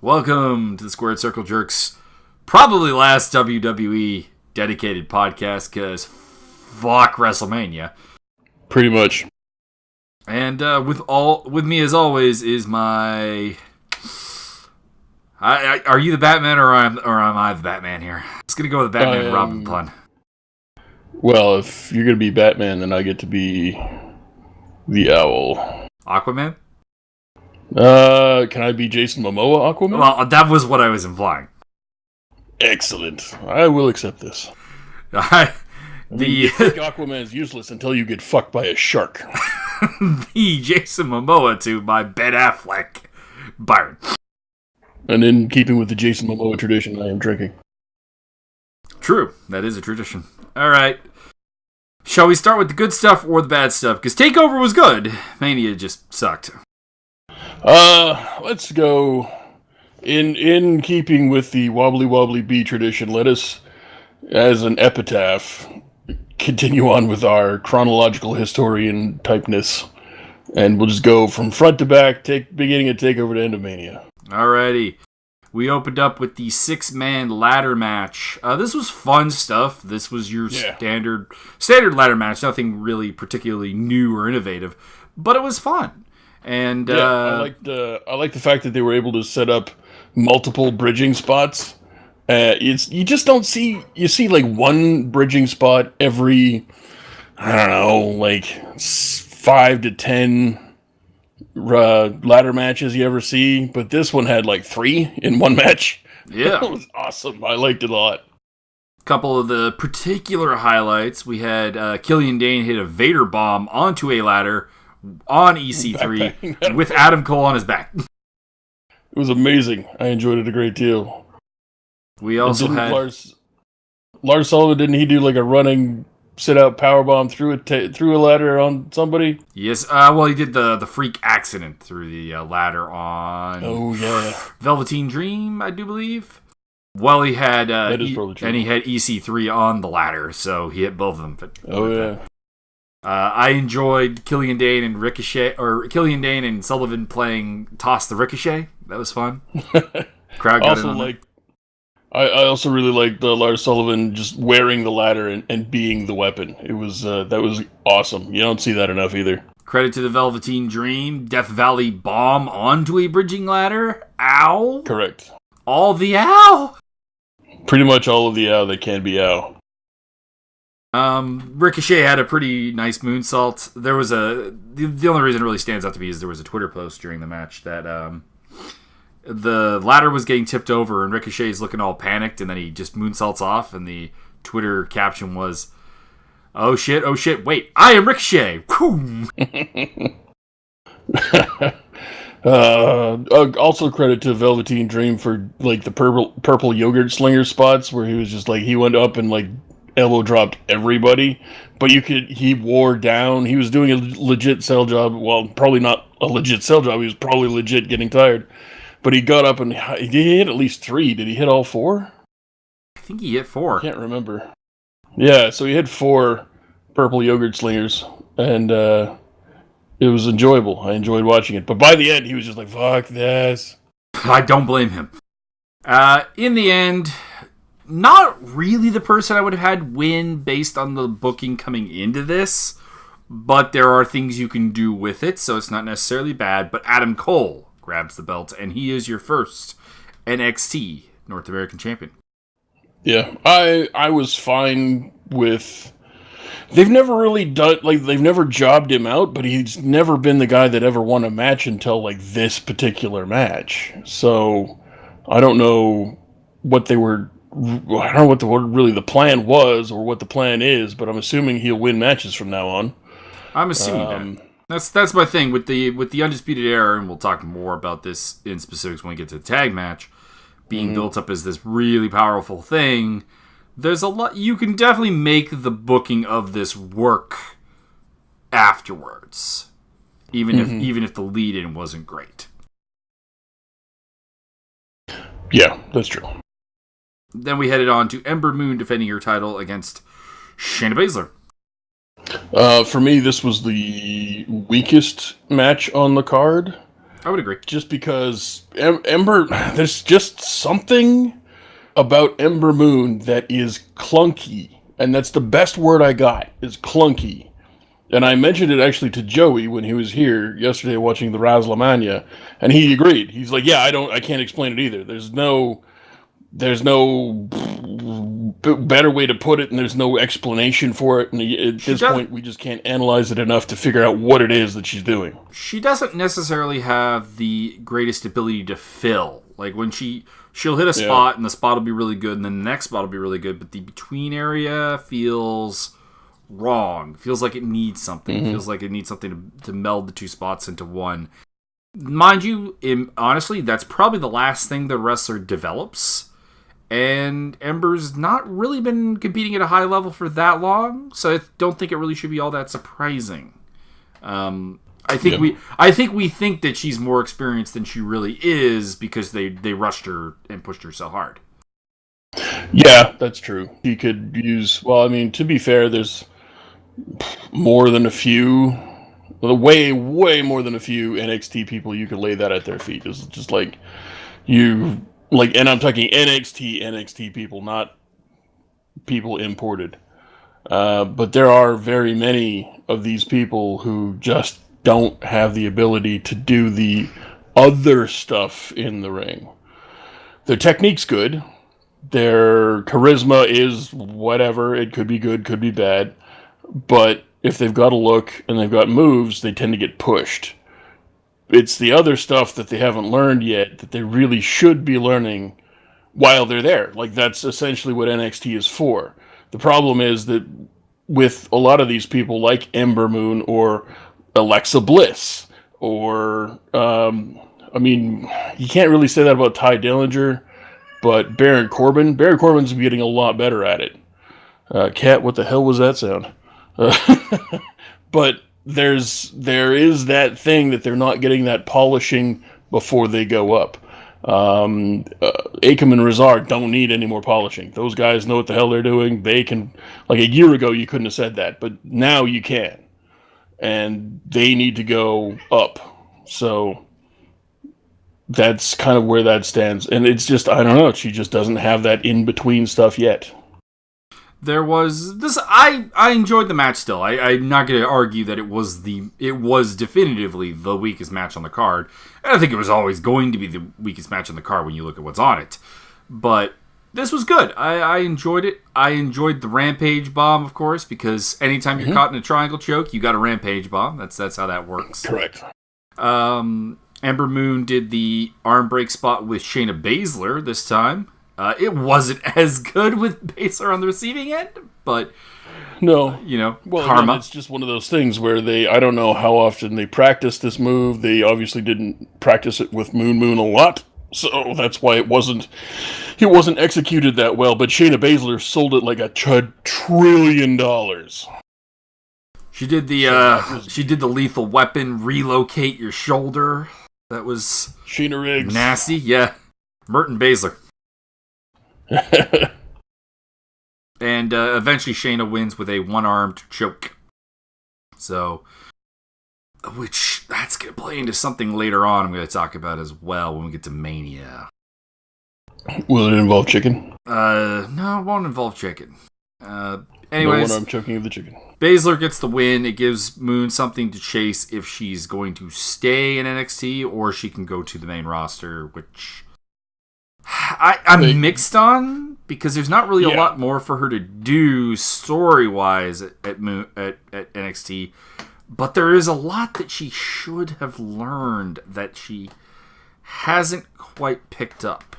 Welcome to the Squared Circle Jerks, probably last WWE dedicated podcast, because fuck WrestleMania. Pretty much. And with me as always is my... are you the Batman or am I the Batman here? Just gonna go with the Batman Robin pun. Well, if you're gonna be Batman, then I get to be the Owl. Aquaman? Can I be Jason Momoa Aquaman? Well, that was what I was implying. Excellent. I will accept this. Fake Aquaman is useless until you get fucked by a shark. The Jason Momoa to my Ben Affleck, Byron. And in keeping with the Jason Momoa tradition, I am drinking. True, that is a tradition. All right. Shall we start with the good stuff or the bad stuff? Because Takeover was good. Mania just sucked. Let's go. In keeping with the wobbly wobbly bee tradition, let us, as an epitaph, continue on with our chronological historian typeness, and we'll just go from front to back, beginning at Takeover to end of Mania. Alrighty. We opened up with the 6-man ladder match. This was fun stuff. This was your standard ladder match. Nothing really particularly new or innovative, but it was fun. And I like the fact that they were able to set up multiple bridging spots. You just don't see, you see like one bridging spot every, I don't know, like 5 to 10 ladder matches you ever see, but this one had like 3 in one match. Yeah. It was awesome. I liked it a lot. Couple of the particular highlights, we had Killian Dane hit a Vader bomb onto a ladder on EC3 with Adam Cole on his back. It was amazing. I enjoyed it a great deal. We also had Lars Sullivan, didn't he do like a running sit-out powerbomb through a ladder on somebody? Yes. Well, he did the freak accident through the ladder on Velveteen Dream, I do believe. Well, he had that is probably true. And he had EC3 on the ladder, so he hit both of them. I enjoyed Killian Dane and Sullivan playing Toss the Ricochet. That was fun. Crowd got in on that. I also really liked Lars Sullivan just wearing the ladder and being the weapon. It was that was awesome. You don't see that enough either. Credit to the Velveteen Dream, Death Valley bomb onto a bridging ladder. Ow. Correct. All the ow. Pretty much all of the ow that can be ow. Ricochet had a pretty nice moonsault. There was the only reason it really stands out to me is there was a Twitter post during the match that the ladder was getting tipped over and Ricochet's looking all panicked and then he just moonsaults off and the Twitter caption was, oh shit, wait, I am Ricochet. Also credit to Velveteen Dream for like the purple yogurt slinger spots where he was just like, he went up and like elbow dropped everybody, but he wore down. He was doing a legit sell job. Well, probably not a legit sell job. He was probably legit getting tired. But he got up and he hit at least 3. Did he hit all 4? I think he hit 4. I can't remember. Yeah, so he hit 4 purple yogurt slingers, and it was enjoyable. I enjoyed watching it. But by the end, he was just like, fuck this. I don't blame him. In the end, not really the person I would have had win based on the booking coming into this, but there are things you can do with it, so it's not necessarily bad. But Adam Cole grabs the belt, and he is your first NXT North American champion. Yeah, I was fine with... They've never really done... Like, they've never jobbed him out, but he's never been the guy that ever won a match until, like, this particular match. So, I don't know what they were... I don't know what really the plan was, or what the plan is, but I'm assuming he'll win matches from now on. I'm assuming that. That's my thing with the Undisputed Era, and we'll talk more about this in specifics when we get to the tag match, being built up as this really powerful thing. There's a lot you can definitely make the booking of this work afterwards, even if the lead-in wasn't great. Yeah, that's true. Then we headed on to Ember Moon defending her title against Shayna Baszler. For me, this was the weakest match on the card. I would agree. Just because Ember, there's just something about Ember Moon that is clunky. And that's the best word I got, is clunky. And I mentioned it actually to Joey when he was here yesterday watching the Wrestlemania, and he agreed. He's like, "Yeah, I can't explain it either. There's no better way to put it, and there's no explanation for it. And at this point, we just can't analyze it enough to figure out what it is that she's doing." She doesn't necessarily have the greatest ability to fill. Like when she'll hit a spot, and the spot will be really good, and then the next spot will be really good, but the between area feels wrong. Feels like it needs something. Mm-hmm. Feels like it needs something to meld the two spots into one. Mind you, honestly, that's probably the last thing the wrestler develops. And Ember's not really been competing at a high level for that long, so I don't think it really should be all that surprising. I think we think that she's more experienced than she really is because they rushed her and pushed her so hard. Yeah, that's true. He could use. Well, I mean, to be fair, there's more than a few, way more than a few NXT people you could lay that at their feet. It's just like and I'm talking NXT people, not people imported. But there are very many of these people who just don't have the ability to do the other stuff in the ring. Their technique's good. Their charisma is whatever. It could be good, could be bad. But if they've got a look and they've got moves, they tend to get pushed. It's the other stuff that they haven't learned yet that they really should be learning while they're there. Like, that's essentially what NXT is for. The problem is that with a lot of these people like Ember Moon or Alexa Bliss or, I mean, you can't really say that about Ty Dillinger, but Baron Corbin's getting a lot better at it. Cat, what the hell was that sound? But there is that thing that they're not getting that polishing before they go up. Akam and Razar don't need any more polishing. Those guys know what the hell they're doing. They can, like a year ago, you couldn't have said that, but now you can. And they need to go up. So that's kind of where that stands. And it's just, I don't know, she just doesn't have that in-between stuff yet. There was this. I enjoyed the match still. I'm not going to argue that it was definitively the weakest match on the card. And I think it was always going to be the weakest match on the card when you look at what's on it. But this was good. I enjoyed it. I enjoyed the Rampage Bomb, of course, because anytime you're caught in a triangle choke, you got a Rampage Bomb. That's how that works. Correct. Ember Moon did the arm break spot with Shayna Baszler this time. It wasn't as good with Baszler on the receiving end, but no, karma. Again, it's just one of those things where I don't know how often they practice this move. They obviously didn't practice it with Moon a lot, so that's why it wasn't executed that well. But Shayna Baszler sold it like $1 trillion. She did the lethal weapon, relocate your shoulder. That was Sheena Riggs. Nasty, yeah. Merton Baszler. And eventually Shayna wins with a one-armed choke. So, which that's going to play into something later on I'm going to talk about as well when we get to Mania. Will it involve chicken? No, it won't involve chicken. Anyways, no one-armed choking of the chicken. Baszler gets the win. It gives Moon something to chase if she's going to stay in NXT or she can go to the main roster, which I'm mixed on because there's not really a lot more for her to do story-wise at NXT, but there is a lot that she should have learned that she hasn't quite picked up.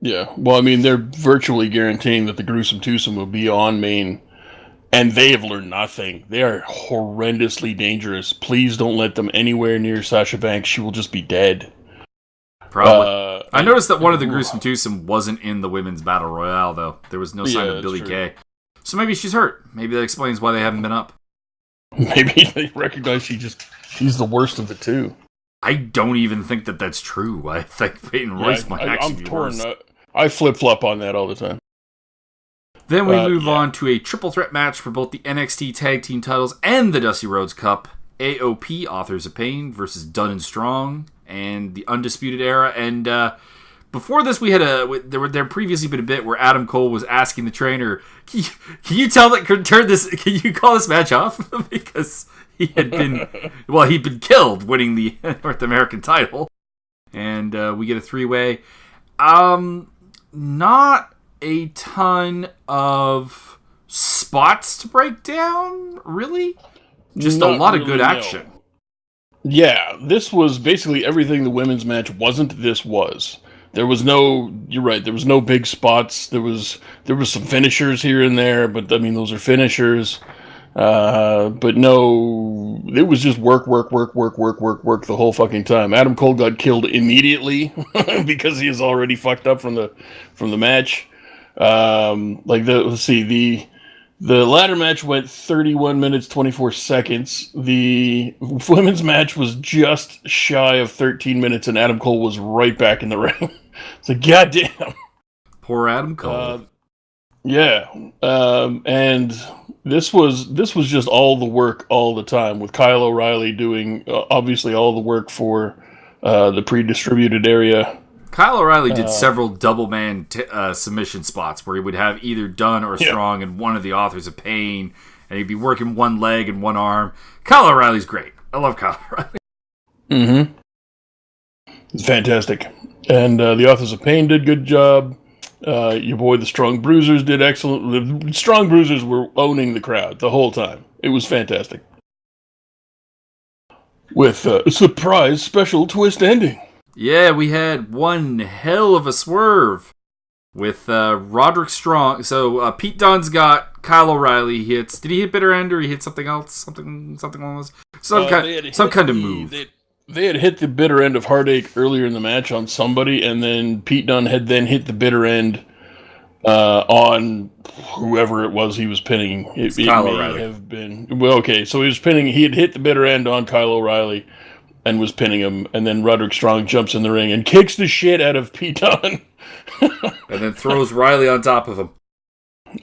Yeah, well, I mean, they're virtually guaranteeing that the Gruesome Twosome will be on main, and they have learned nothing. They are horrendously dangerous. Please don't let them anywhere near Sasha Banks. She will just be dead. Probably. I noticed that one of the Gruesome Twosome wasn't in the Women's Battle Royale, though. There was no sign of Billie Kay. So maybe she's hurt. Maybe that explains why they haven't been up. Maybe they recognize she's the worst of the two. I don't even think that that's true. I think Peyton Royce might actually be worse. I flip-flop on that all the time. Then we move on to a triple threat match for both the NXT Tag Team titles and the Dusty Rhodes Cup. AOP, Authors of Pain, versus Dunn and Strong. and the Undisputed Era. And before this, we had there previously been a bit where Adam Cole was asking the trainer, "Can you tell that Can you call this match off?" Because he'd been killed winning the North American title, and we get a 3-way. Not a ton of spots to break down, really. Just a lot of good action. No. Yeah, this was basically everything the women's match wasn't. This was. There was no. You're right. There was no big spots. There was some finishers here and there, but I mean those are finishers. But no, it was just work the whole fucking time. Adam Cole got killed immediately because he is already fucked up from the match. The ladder match went 31 minutes 24 seconds. The women's match was just shy of 13 minutes, and Adam Cole was right back in the ring. It's like, goddamn. Poor Adam Cole. And this was just all the work all the time, with Kyle O'Reilly doing obviously all the work for the pre-distributed area. Kyle O'Reilly did several double man submission spots where he would have either Dunn or Strong and one of the authors of Pain, and he'd be working one leg and one arm. Kyle O'Reilly's great. I love Kyle O'Reilly. Mm-hmm. It's fantastic. And the authors of Pain did a good job. Your boy, the Strong Bruisers, did excellent. The Strong Bruisers were owning the crowd the whole time. It was fantastic. With a surprise special twist ending. Yeah, we had one hell of a swerve with Roderick Strong. So Pete Dunne's got Kyle O'Reilly hits. Did he hit bitter end or he hit something else? Something along those. Some kind of move. They had hit the bitter end of Heartache earlier in the match on somebody, and then Pete Dunne had then hit the bitter end on whoever it was he was pinning. It Kyle may O'Reilly. have been okay. So he was pinning. He had hit the bitter end on Kyle O'Reilly and was pinning him, and then Roderick Strong jumps in the ring and kicks the shit out of Pete Dunne. And then throws Riley on top of him.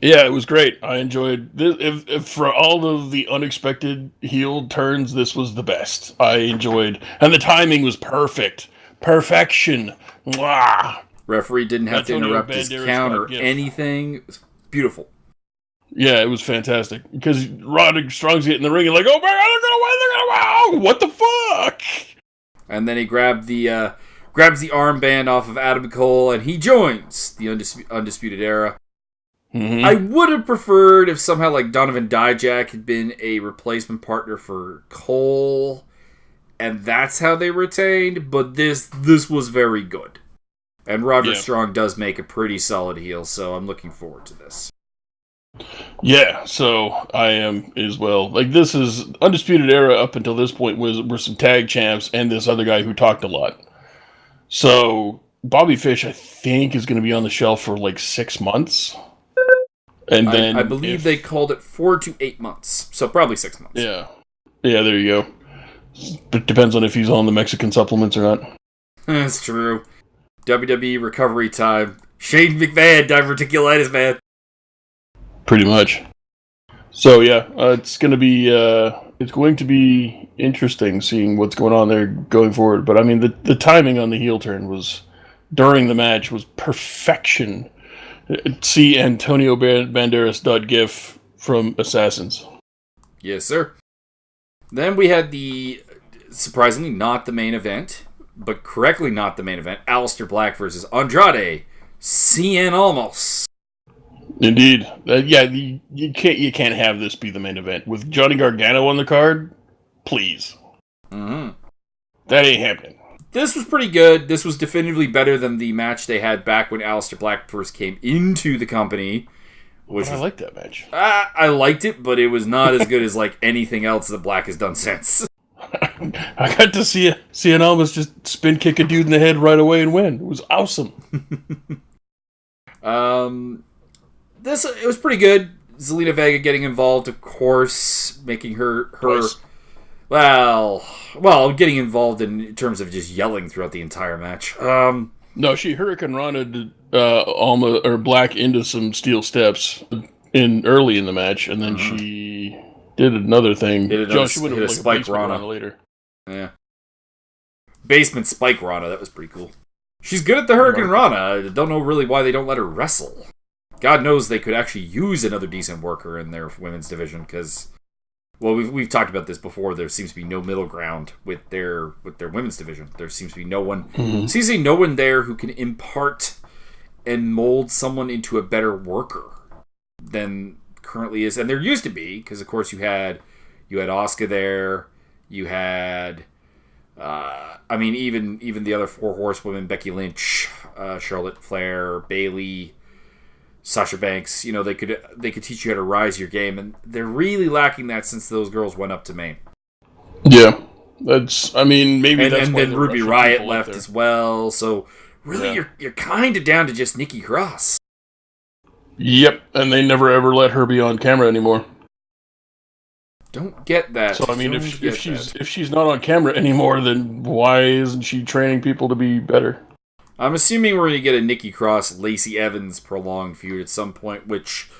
Yeah, it was great. I enjoyed this. If for all of the unexpected heel turns, this was the best. I enjoyed, and the timing was perfect. Perfection. Mwah. Referee didn't have to interrupt his count or anything. It was beautiful. Yeah, it was fantastic. Because Roderick Strong's getting in the ring and like, oh my god, they're gonna win, what the fuck? And then he grabs the armband off of Adam Cole and he joins the Undisputed Era. Mm-hmm. I would have preferred if somehow like Donovan Dijak had been a replacement partner for Cole, and that's how they retained, but this was very good. And Roderick Strong does make a pretty solid heel, so I'm looking forward to this. Yeah, so I am as well. Like, this is Undisputed Era up until this point were some tag champs and this other guy who talked a lot. So Bobby Fish, I think, is going to be on the shelf for like 6 months. And then I believe they called it 4 to 8 months, so probably 6 months. Yeah, there you go. It depends on if he's on the Mexican supplements or not. That's true. WWE recovery time. Shane McMahon, diverticulitis, man. Pretty much. So yeah, it's going to be interesting seeing what's going on there going forward. But I mean, the timing on the heel turn was during the match was perfection. See Antonio Banderas.gif from Assassins. Yes, sir. Then we had the, surprisingly not the main event, but correctly not the main event, Aleister Black versus Andrade Cien Almas. Indeed. You can't have this be the main event. With Johnny Gargano on the card, please. Mm-hmm. That ain't happening. This was pretty good. This was definitively better than the match they had back when Aleister Black first came into the company. I liked that match. I liked it, but it was not as good as like anything else that Black has done since. I got to see an Almas just spin kick a dude in the head right away and win. It was awesome. It was pretty good. Zelina Vega getting involved, of course, making her getting involved in terms of just yelling throughout the entire match. No, she Hurricane Rana Alma or Black into some steel steps early in the match, and then she did another thing. She would have hit a spike Rana later. Yeah. Basement Spike Rana, that was pretty cool. She's good at the Hurricane Rana. I don't know really why they don't let her wrestle. God knows they could actually use another decent worker in their women's division because, well, we've talked about this before. There seems to be no middle ground with their women's division. There seems to be no one, seems to be no one there who can impart and mold someone into a better worker than currently is. And there used to be, because of course you had Asuka there, you had, even the other four horsewomen, Becky Lynch, Charlotte Flair, Bayley, Sasha Banks. They could teach you how to rise your game, and they're really lacking that since those girls went up to Maine. Yeah, maybe that's and why then Ruby Riott left as well. So really, you're kind of down to just Nikki Cross. Yep, and they never ever let her be on camera anymore. Don't get that. So if she's not on camera anymore, then why isn't she training people to be better? I'm assuming we're going to get a Nikki Cross, Lacey Evans prolonged feud at some point, which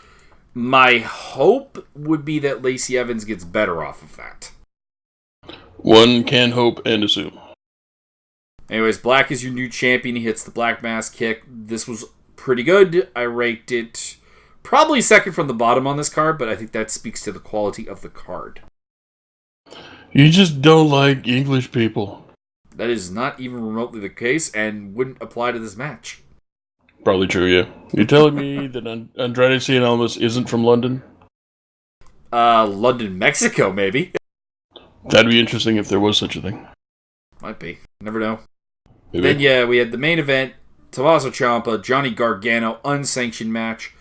my hope would be that Lacey Evans gets better off of that. One can hope and assume. Anyways, Black is your new champion. He hits the Black Mass kick. This was pretty good. I ranked it probably second from the bottom on this card, but I think that speaks to the quality of the card. You just don't like English people. That is not even remotely the case and wouldn't apply to this match. Probably true, yeah. You're telling me that Andrade Cien Almas isn't from London? London, Mexico, maybe. That'd be interesting if there was such a thing. Might be. Never know. Maybe. Then, we had the main event. Tommaso Ciampa, Johnny Gargano, unsanctioned match.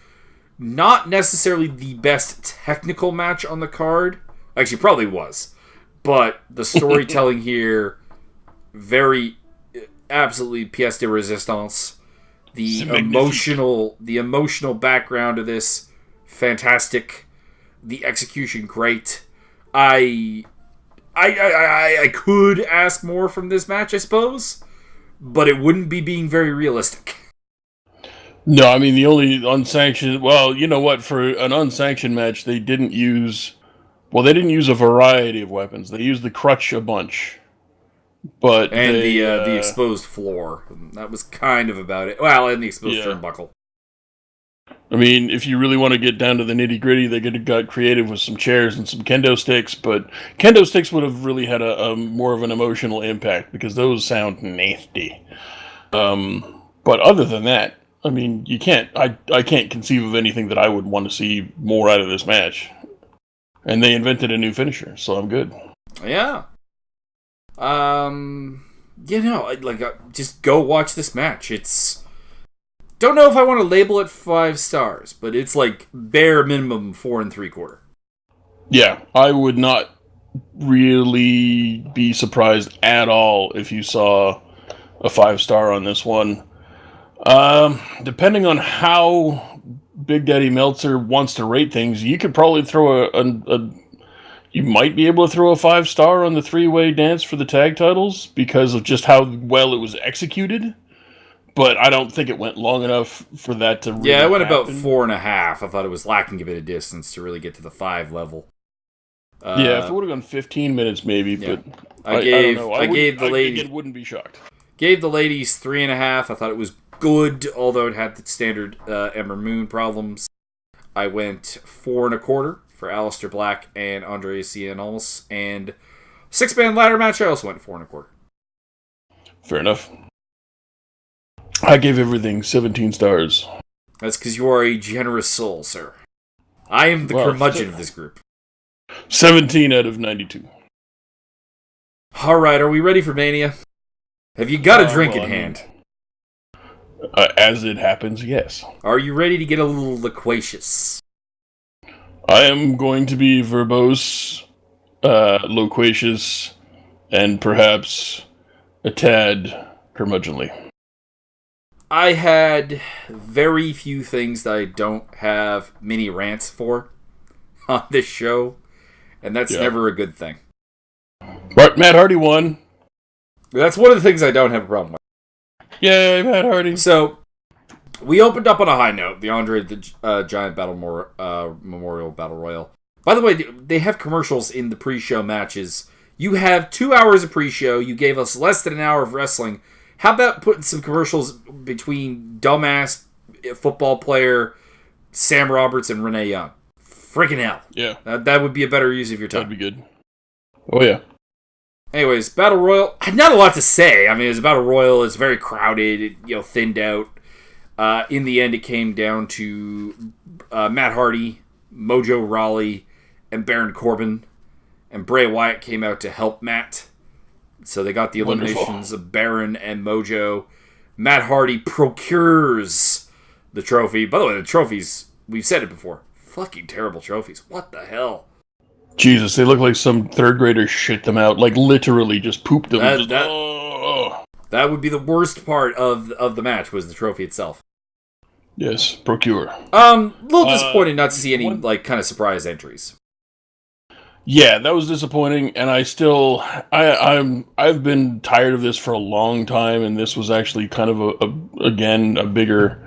Not necessarily the best technical match on the card. Actually, probably was. But the storytelling here, very, absolutely pièce de résistance. The emotional background of this, fantastic. The execution, great. I could ask more from this match, I suppose, but it wouldn't be being very realistic. No, the only unsanctioned... Well, you know what? For an unsanctioned match, they didn't use a variety of weapons. They used the crutch a bunch. But the exposed floor. That was kind of about it. Well, and the exposed turnbuckle. If you really want to get down to the nitty-gritty, they could have got creative with some chairs and some kendo sticks, but kendo sticks would have really had a more of an emotional impact, because those sound nasty. But other than that, you can't... I can't conceive of anything that I would want to see more out of this match. And they invented a new finisher, so I'm good. Yeah. Just go watch this match. It's... Don't know if I want to label it 5 stars, but it's like bare minimum 4 3/4. Yeah, I would not really be surprised at all if you saw a 5-star on this one. Depending on how Big Daddy Meltzer wants to rate things, you could probably throw you might be able to throw a 5-star on the 3-way dance for the tag titles because of just how well it was executed. But I don't think it went long enough for that to really it went happen. about 4.5. I thought it was lacking a bit of distance to really get to the 5 level. If it would have gone 15 minutes maybe, but I don't know. I gave the ladies... I wouldn't be shocked. Gave the ladies 3.5. I thought it was good, although it had the standard Ember Moon problems. I went 4 1/4 for Aleister Black and Andrade Cien Almas. And 6-man ladder match, I also went 4 1/4. Fair enough. I gave everything 17 stars. That's because you are a generous soul, sir. I am the curmudgeon of this group. 17 out of 92. Alright, are we ready for Mania? Have you got a drink in hand? As it happens, yes. Are you ready to get a little loquacious? I am going to be verbose, loquacious, and perhaps a tad curmudgeonly. I had very few things that I don't have mini rants for on this show, and that's never a good thing. Right, Matt Hardy won. That's one of the things I don't have a problem with. Yay, Matt Hardy. So, we opened up on a high note, the Andre the Giant Memorial Battle Royal. By the way, they have commercials in the pre-show matches. You have 2 hours of pre-show. You gave us less than an hour of wrestling. How about putting some commercials between dumbass football player Sam Roberts and Renee Young? Freaking hell. Yeah. That would be a better use of your time. That'd be good. Oh, yeah. Anyways, Battle Royal. Not a lot to say. I mean, it's a Battle Royal. It's very crowded, thinned out. In the end, it came down to Matt Hardy, Mojo Rawley, and Baron Corbin. And Bray Wyatt came out to help Matt. So they got the eliminations of Baron and Mojo. Matt Hardy procures the trophy. By the way, the trophies, we've said it before. Fucking terrible trophies. What the hell? Jesus, they look like some third graders shit them out. Like, literally just pooped them. That would be the worst part of the match, was the trophy itself. Yes, procure. A little disappointed not to see any, kind of surprise entries. Yeah, that was disappointing, and I've been tired of this for a long time, and this was actually kind of a bigger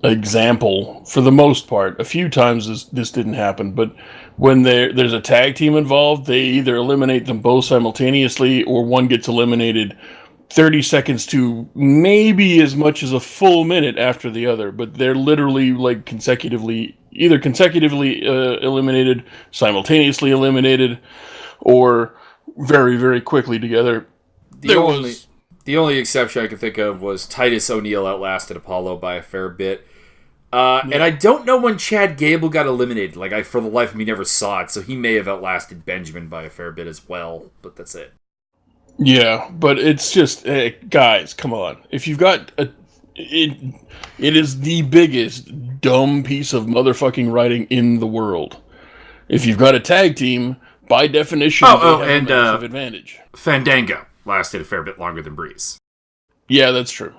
example for the most part. A few times this didn't happen, but when there's a tag team involved, they either eliminate them both simultaneously, or one gets eliminated 30 seconds to maybe as much as a full minute after the other, but they're literally either consecutively eliminated, simultaneously eliminated, or very, very quickly together. The only exception I could think of was Titus O'Neil outlasted Apollo by a fair bit. And I don't know when Chad Gable got eliminated. I, for the life of me, never saw it, so he may have outlasted Benjamin by a fair bit as well, but that's it. Yeah, but it's just, guys, come on. If you've got it is the biggest dumb piece of motherfucking writing in the world. If you've got a tag team, by definition, they have a massive advantage. Fandango lasted a fair bit longer than Breeze. Yeah, that's true.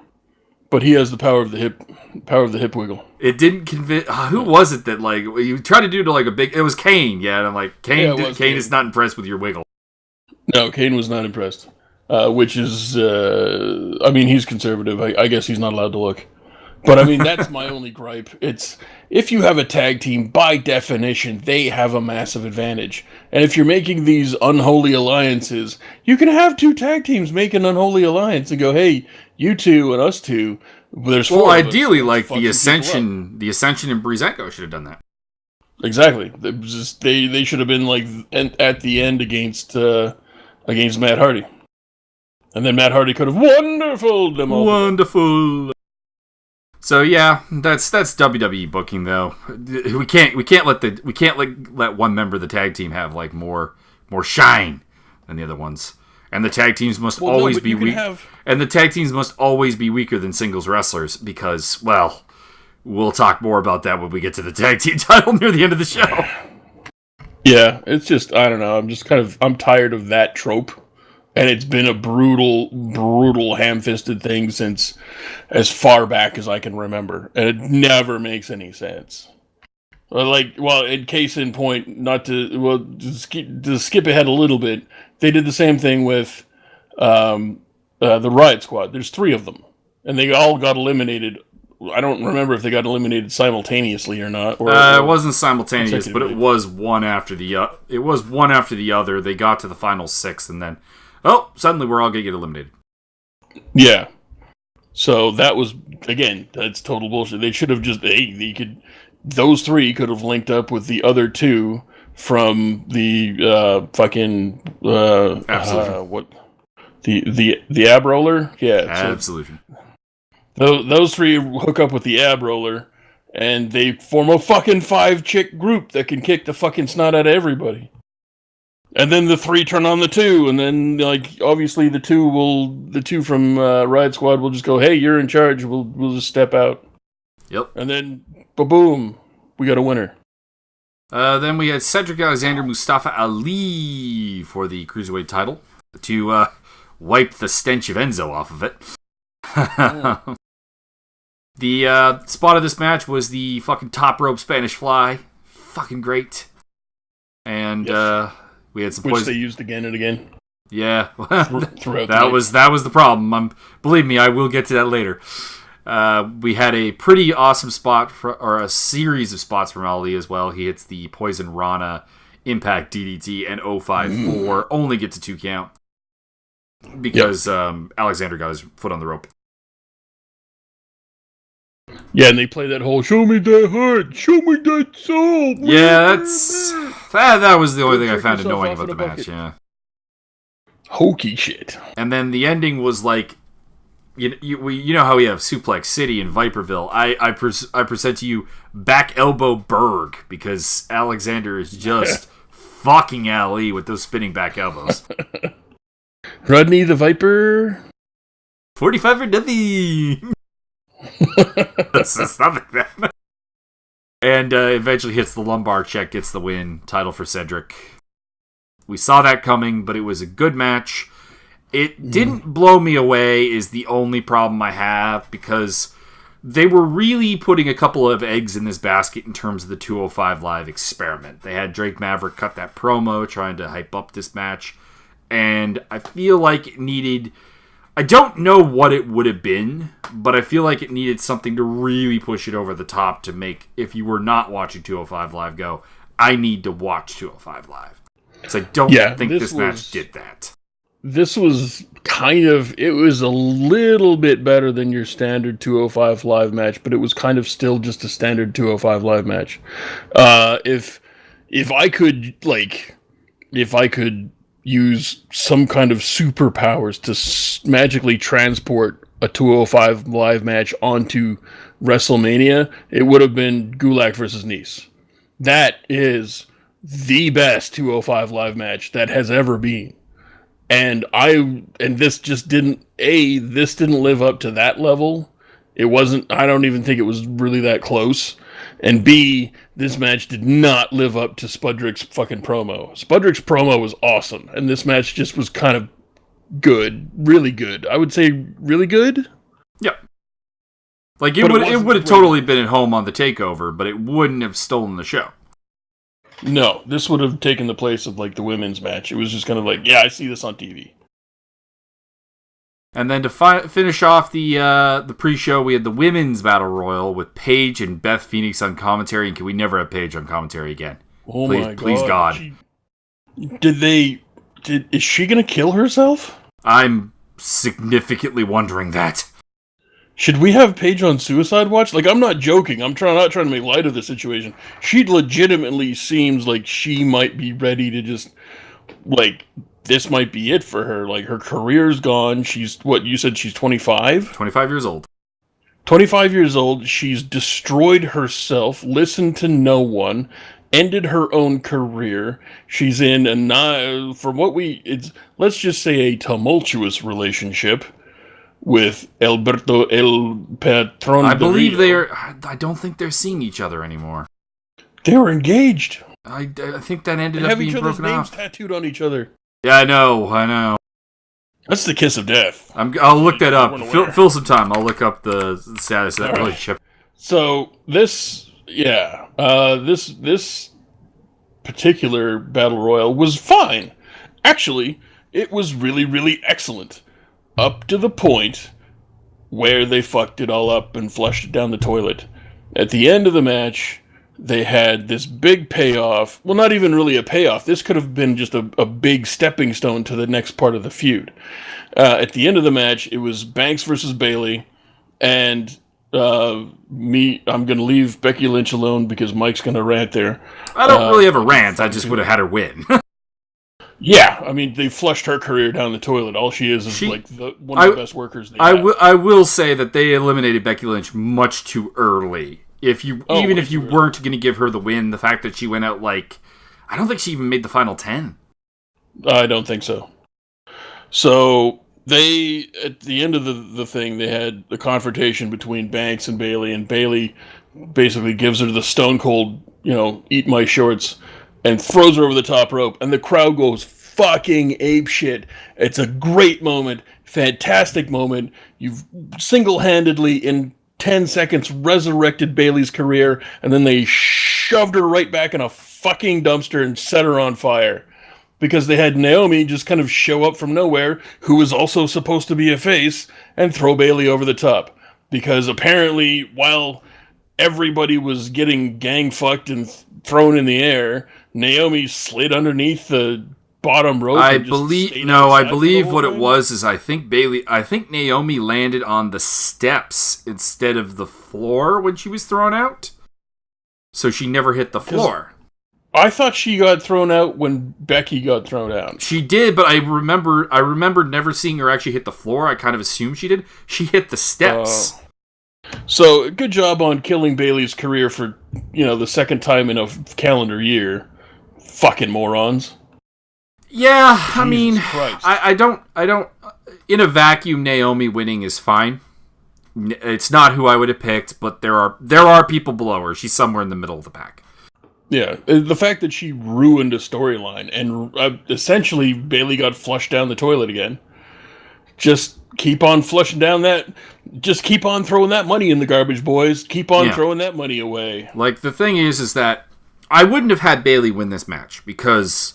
But he has the power of the hip wiggle. It didn't convince. Who was it that you tried to do to a big? It was Kane. Yeah, and I'm like, Kane is not impressed with your wiggle. No, Kane was not impressed. Which is, he's conservative. I guess he's not allowed to look. But, that's my only gripe. It's, if you have a tag team, by definition, they have a massive advantage. And if you're making these unholy alliances, you can have two tag teams make an unholy alliance and go, hey, you two and us two, there's four of us. Ideally, the Ascension and Breezango should have done that. Exactly. It was just, they should have been, at the end against Matt Hardy. And then Matt Hardy could have wonderful them all. Wonderful. So yeah, that's WWE booking though. We can't let one member of the tag team have more shine than the other ones. And the tag teams must always be weak. And the tag teams must always be weaker than singles wrestlers because, we'll talk more about that when we get to the tag team title near the end of the show. Yeah, it's just, I don't know. I'm tired of that trope. And it's been a brutal, brutal, ham-fisted thing since as far back as I can remember. And it never makes any sense. In case in point, to skip ahead a little bit, they did the same thing with the Riot Squad. There's 3 of them. And they all got eliminated. I don't remember if they got eliminated simultaneously or not. It wasn't simultaneous, but it was one after the other. They got to the final 6, and then suddenly we're all going to get eliminated. Yeah. So that was, again, that's total bullshit. They should have just, those 3 could have linked up with the other 2 from the the ab roller? Yeah. Absolution. So those 3 hook up with the ab roller, and they form a fucking 5-chick group that can kick the fucking snot out of everybody. And then the 3 turn on the 2, and then obviously the 2 from Riot Squad will just go, hey, you're in charge. We'll just step out. Yep. And then boom, we got a winner. Then we had Cedric Alexander Mustafa Ali for the Cruiserweight title to wipe the stench of Enzo off of it. The spot of this match was the fucking top rope Spanish fly. Fucking great. And yes. We had some which they used again and again. Yeah, throughout that was the problem. Believe me, I will get to that later. We had a pretty awesome spot or a series of spots from Ali as well. He hits the Poison Rana Impact DDT, and 054 only gets a 2 count because Alexander got his foot on the rope. Yeah, and they play that whole "show me that heart, show me that soul." Yeah, that was the only thing I found annoying about the match. Yeah, hokey shit. And then the ending was like, you know how we have Suplex City and Viperville. I present to you Back Elbow Berg because Alexander is just fucking Ali with those spinning back elbows. Rodney the Viper. 45 for nothing. That's not like that. And eventually hits the lumbar check, gets the win. Title for Cedric. We saw that coming, but it was a good match. It didn't blow me away is the only problem I have, because they were really putting a couple of eggs in this basket in terms of the 205 Live experiment. They had Drake Maverick cut that promo trying to hype up this match, and I feel like it needed... I don't know what it would have been, but I feel like it needed something to really push it over the top to make, if you were not watching 205 Live, go, I need to watch 205 Live. Because I don't think this match did that. This was it was a little bit better than your standard 205 Live match, but it was kind of still just a standard 205 Live match. If I could use some kind of superpowers to magically transport a 205 Live match onto WrestleMania, it would have been Gulak versus Nice. That is the best 205 Live match that has ever been. And this just didn't live up to that level. It wasn't, I don't even think it was really that close. And B, this match did not live up to Spudrick's fucking promo. Spudrick's promo was awesome, and this match just was kind of good. Really good. I would say really good? Yep. Like, it would have totally been at home on the Takeover, but it wouldn't have stolen the show. No, this would have taken the place of, like, the women's match. It was just kind of like, yeah, I see this on TV. And then to finish off the pre-show, we had the Women's Battle Royal with Paige and Beth Phoenix on commentary. And can we never have Paige on commentary again? Oh please, my God. Please, God. Is she going to kill herself? I'm significantly wondering that. Should we have Paige on Suicide Watch? Like, I'm not joking. I'm not trying to make light of the situation. She legitimately seems like she might be ready to just, like, this might be it for her. Like, her career's gone. She's, what, you said she's 25? 25 years old. 25 years old. She's destroyed herself, listened to no one, ended her own career. She's in let's just say a tumultuous relationship with Alberto El Patron. I believe I don't think they're seeing each other anymore. They were engaged. I think that ended up being broken off. They have each other's names tattooed on each other. Yeah, I know. That's the kiss of death. I'll look that up. Fill some time. I'll look up the status of that relationship. So this particular battle royal was fine. Actually, it was really, really excellent. Up to the point where they fucked it all up and flushed it down the toilet. At the end of the match, they had this big payoff. Well, not even really a payoff. This could have been just a big stepping stone to the next part of the feud. At the end of the match, it was Banks versus Bayley, and I'm going to leave Becky Lynch alone because Mike's going to rant there. I don't really have a rant. I just would have had her win. Yeah, I mean, they flushed her career down the toilet. All she is one of the best workers they have. I will say that they eliminated Becky Lynch much too early. If you weren't going to give her the win, the fact that she went out I don't think she even made the final 10. I don't think so. So they, at the end of the thing, they had the confrontation between Banks and Bayley basically gives her the stone cold, eat my shorts, and throws her over the top rope, and the crowd goes fucking apeshit. It's a great moment, fantastic moment. You've single-handedly, in 10 seconds, resurrected Bayley's career, and then they shoved her right back in a fucking dumpster and set her on fire. Because they had Naomi just kind of show up from nowhere, who was also supposed to be a face, and throw Bayley over the top. Because apparently, while everybody was getting gang fucked and thrown in the air, Naomi slid underneath the bottom rope. I and just believe stayed no. I outside for the believe whole what it thing? was is I think Naomi landed on the steps instead of the floor when she was thrown out, so she never hit the floor. I thought she got thrown out when Becky got thrown out. She did, but I remember never seeing her actually hit the floor. I kind of assumed she did. She hit the steps. So good job on killing Bayley's career for the second time in a calendar year. Fucking morons. Yeah, I mean, Christ. I don't. In a vacuum, Naomi winning is fine. It's not who I would have picked, but there are people below her. She's somewhere in the middle of the pack. Yeah, the fact that she ruined a storyline and essentially Bayley got flushed down the toilet again. Just keep on flushing down that. Just keep on throwing that money in the garbage, boys. Keep on throwing that money away. Like, the thing is that I wouldn't have had Bayley win this match because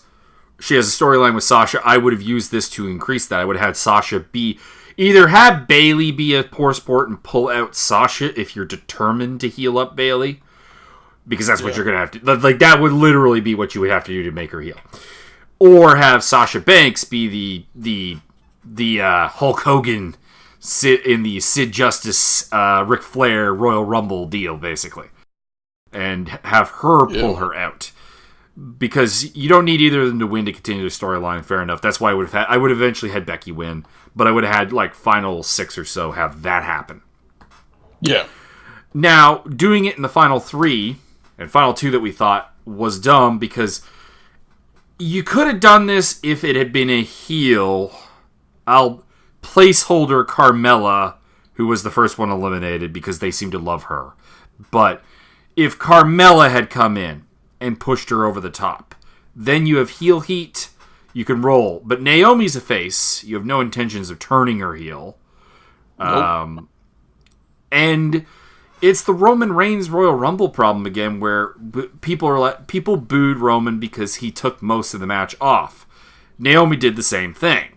she has a storyline with Sasha. I would have used this to increase that. I would have had Sasha either have Bayley be a poor sport and pull out Sasha if you're determined to heal up Bayley. Because that's what you're going to have to... Like, that would literally be what you would have to do to make her heal. Or have Sasha Banks be the Hulk Hogan sit in the Sid Justice, Ric Flair Royal Rumble deal, basically. And have her pull her out. Because you don't need either of them to win to continue the storyline, fair enough. That's why I would have eventually had Becky win. But I would have had, like, final 6 or so have that happen. Yeah. Now, doing it in the final 3... and final 2 that we thought was dumb because you could have done this if it had been a heel. Placeholder Carmella, who was the first one eliminated because they seem to love her. But if Carmella had come in and pushed her over the top, then you have heel heat, you can roll. But Naomi's a face. You have no intentions of turning her heel. Nope. And... it's the Roman Reigns Royal Rumble problem again, where people booed Roman because he took most of the match off. Naomi did the same thing.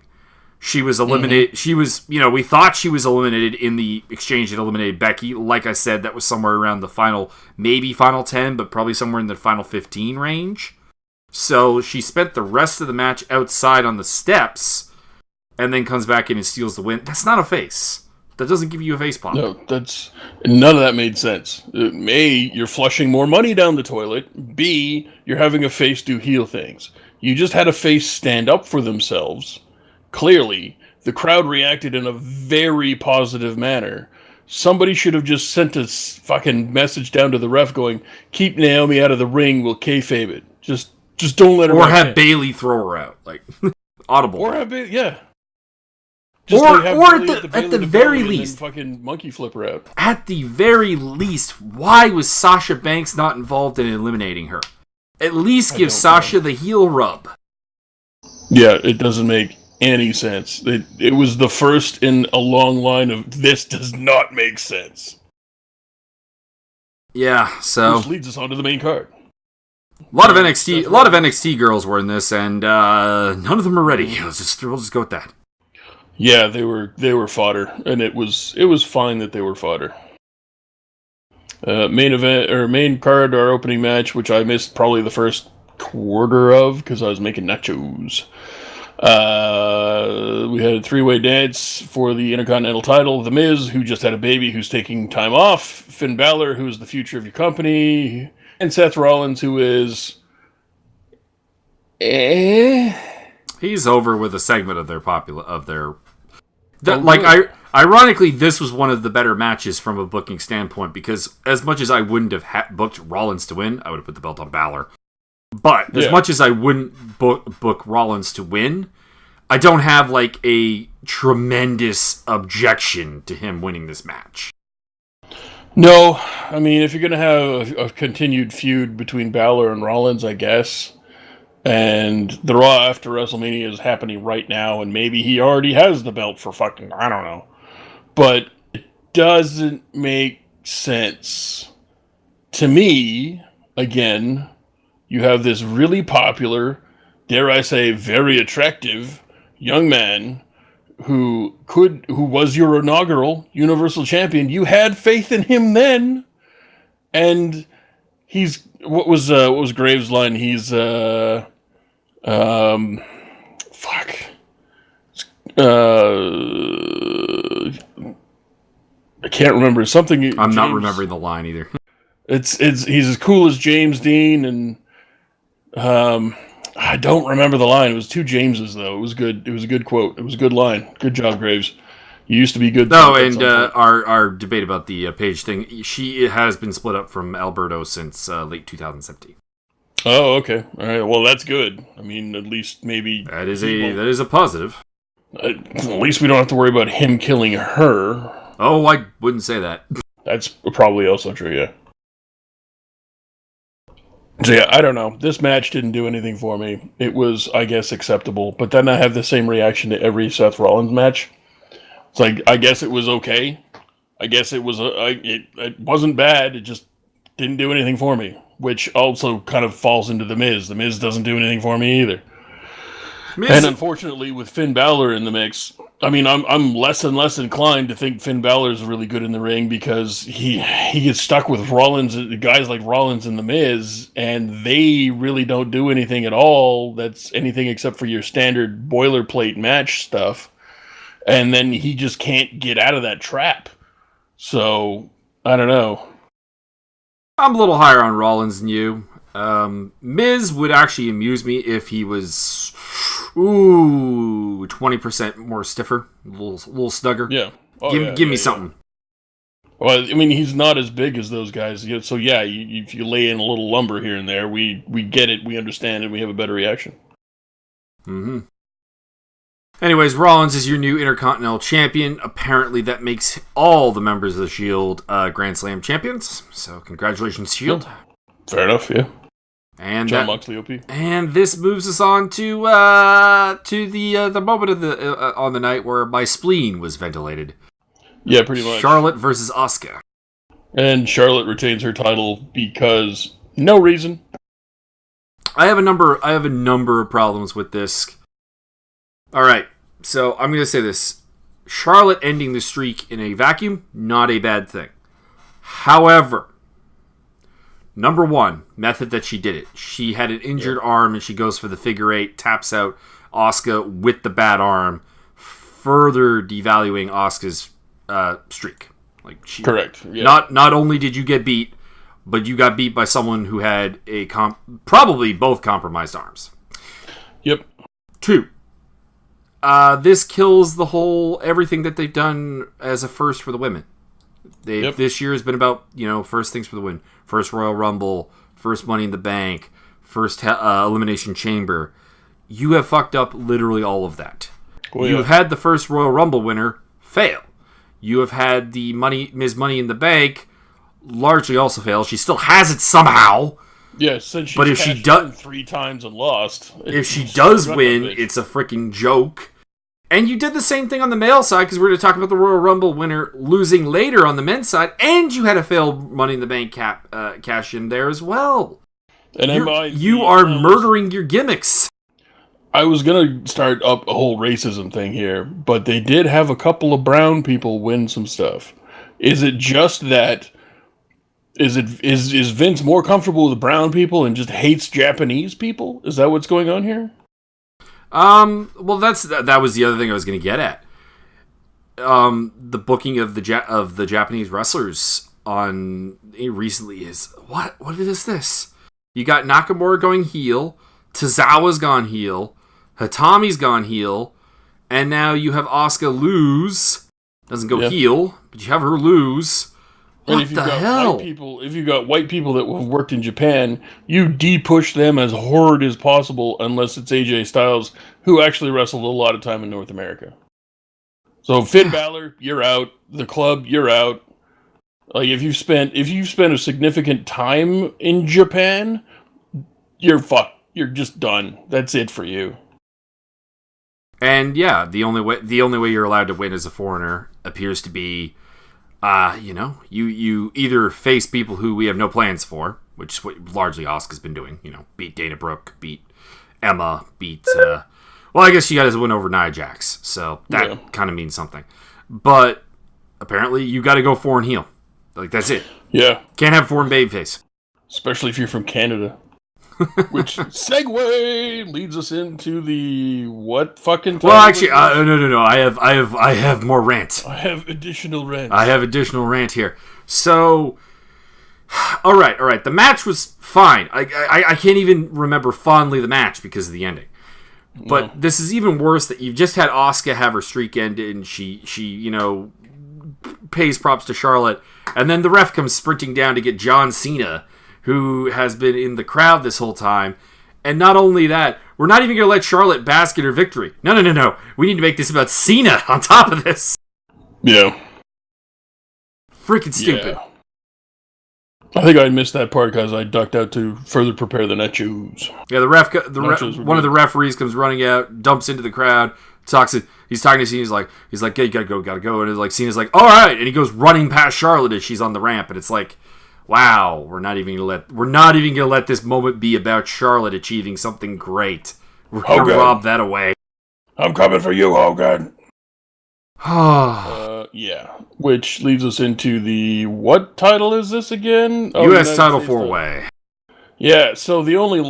She was eliminated. Mm-hmm. We thought she was eliminated in the exchange that eliminated Becky. Like I said, that was somewhere around the maybe final 10, but probably somewhere in the final 15 range. So she spent the rest of the match outside on the steps, and then comes back in and steals the win. That's not a face. That doesn't give you a face pop. No, none of that made sense. A, you're flushing more money down the toilet. B, you're having a face do heel things. You just had a face stand up for themselves. Clearly, the crowd reacted in a very positive manner. Somebody should have just sent a fucking message down to the ref going, "Keep Naomi out of the ring, we'll kayfabe it. Just don't let her." Or have Bayley throw her out, like audible. Or have Bayley, yeah. Just or at the very least, fucking monkey flip her out. At the very least, why was Sasha Banks not involved in eliminating her? At least give Sasha the heel rub. Yeah, it doesn't make any sense. It was the first in a long line of this does not make sense. Yeah, so which leads us on to the main card. A lot of NXT girls were in this, and none of them are ready. We'll just go with that. Yeah, they were fodder, and it was fine that they were fodder. Main card, our opening match, which I missed probably the first quarter of because I was making nachos. We had a 3-way dance for the Intercontinental title. The Miz, who just had a baby, who's taking time off. Finn Balor, who is the future of your company, and Seth Rollins, who is he's over with a segment of their ironically, this was one of the better matches from a booking standpoint because as much as I wouldn't have booked Rollins to win, I would have put the belt on Balor. But as much as I wouldn't book Rollins to win, I don't have like a tremendous objection to him winning this match. No, I mean, if you're going to have a continued feud between Balor and Rollins, I guess, and the Raw after WrestleMania is happening right now, and maybe he already has the belt for fucking, I don't know. But it doesn't make sense. To me, again, you have this really popular, dare I say, very attractive young man who was your inaugural Universal Champion. You had faith in him then. And he's what was Graves' line? He's fuck. I can't remember something. I'm not remembering the line either. It's he's as cool as James Dean, and I don't remember the line. It was two Jameses though. It was good. It was a good quote. It was a good line. Good job, Graves. You used to be good. No, and our debate about the Paige thing. She has been split up from Alberto since late 2017. Oh, okay. All right. Well, that's good. I mean, at least maybe that is a positive. At least we don't have to worry about him killing her. Oh, I wouldn't say that. That's probably also true. Yeah. So yeah, I don't know. This match didn't do anything for me. It was, I guess, acceptable. But then I have the same reaction to every Seth Rollins match. It's like, I guess it was okay. I guess it was it wasn't bad. It just didn't do anything for me. Which also kind of falls into The Miz. The Miz doesn't do anything for me either. And unfortunately, with Finn Balor in the mix, I mean, I'm less and less inclined to think Finn Balor is really good in the ring because he gets stuck with Rollins, guys like Rollins and The Miz, and they really don't do anything at all that's anything except for your standard boilerplate match stuff. And then he just can't get out of that trap. So, I don't know. I'm a little higher on Rollins than you. Miz would actually amuse me if he was 20% more stiffer, a little snugger. Yeah. Give me something. Well, I mean, he's not as big as those guys. So yeah, if you lay in a little lumber here and there, we get it, we understand it, we have a better reaction. Mm-hmm. Anyways, Rollins is your new Intercontinental Champion. Apparently, that makes all the members of the Shield Grand Slam champions. So, congratulations, Shield. Fair enough, yeah. And John Moxley, OP. And this moves us on to the moment of the on the night where my spleen was ventilated. Yeah, pretty much. Charlotte versus Asuka. And Charlotte retains her title because no reason. I have a number of problems with this. All right, so I'm going to say this. Charlotte ending the streak in a vacuum, not a bad thing. However, number one, method that she did it. She had an injured arm and she goes for the figure eight, taps out Asuka with the bad arm, further devaluing Asuka's streak. Correct. Yeah. Not only did you get beat, but you got beat by someone who had probably both compromised arms. Yep. 2. This kills the whole everything that they've done as a first for the women. This year has been about first things for the win, first Royal Rumble, first Money in the Bank, first Elimination Chamber. You have fucked up literally all of that. You have had the first Royal Rumble winner fail. You have had the Ms. Money in the Bank largely also fail. She still has it somehow. Yeah, since she does 3 times and lost. If she does win, it's a freaking joke. And you did the same thing on the male side, because we're going to talk about the Royal Rumble winner losing later on the men's side, and you had a failed Money in the Bank cash in there as well. And you are murdering your gimmicks. I was going to start up a whole racism thing here, but they did have a couple of brown people win some stuff. Is it just that... Is Vince more comfortable with brown people and just hates Japanese people? Is that what's going on here? Well, that was the other thing I was going to get at. The booking of the Japanese wrestlers on recently is what is this? You got Nakamura going heel, Tozawa's gone heel, Hitami's gone heel, and now you have Asuka lose. Doesn't go heel, but you have her lose. And if you've got white people that have worked in Japan, you de-push them as hard as possible unless it's AJ Styles, who actually wrestled a lot of time in North America. So Finn Balor, you're out. The club, you're out. Like if you've spent a significant time in Japan, you're fucked. You're just done. That's it for you. And yeah, the only way you're allowed to win as a foreigner appears to be you either face people who we have no plans for, which is what largely Asuka's been doing. Beat Dana Brooke, beat Emma, beat... well, I guess she got his win over Nia Jax, so that kind of means something. But apparently you got to go foreign heel. Like, that's it. Yeah. Can't have foreign babyface. Especially if you're from Canada. Which segue leads us into the what fucking time? Well, actually, no. I have more rant. I have additional rant. I have additional rant here. So, all right. The match was fine. I can't even remember fondly the match because of the ending. But this is even worse that you've just had Asuka have her streak end and she pays props to Charlotte, and then the ref comes sprinting down to get John Cena, who has been in the crowd this whole time. And not only that, we're not even going to let Charlotte bask in her victory. No. We need to make this about Cena on top of this. Yeah. Freaking stupid. Yeah. I think I missed that part because I ducked out to further prepare the nachos. Yeah, one of the referees comes running out, dumps into the crowd, he's talking to Cena, he's like, yeah, you gotta go. And it's like, Cena's like, all right. And he goes running past Charlotte as she's on the ramp. And it's like, wow, we're not even gonna let this moment be about Charlotte achieving something great. We're gonna rob that away. I'm coming for you, Hogan. Yeah. Which leads us into the what title is this again? U.S. title 4-way. Yeah. So the only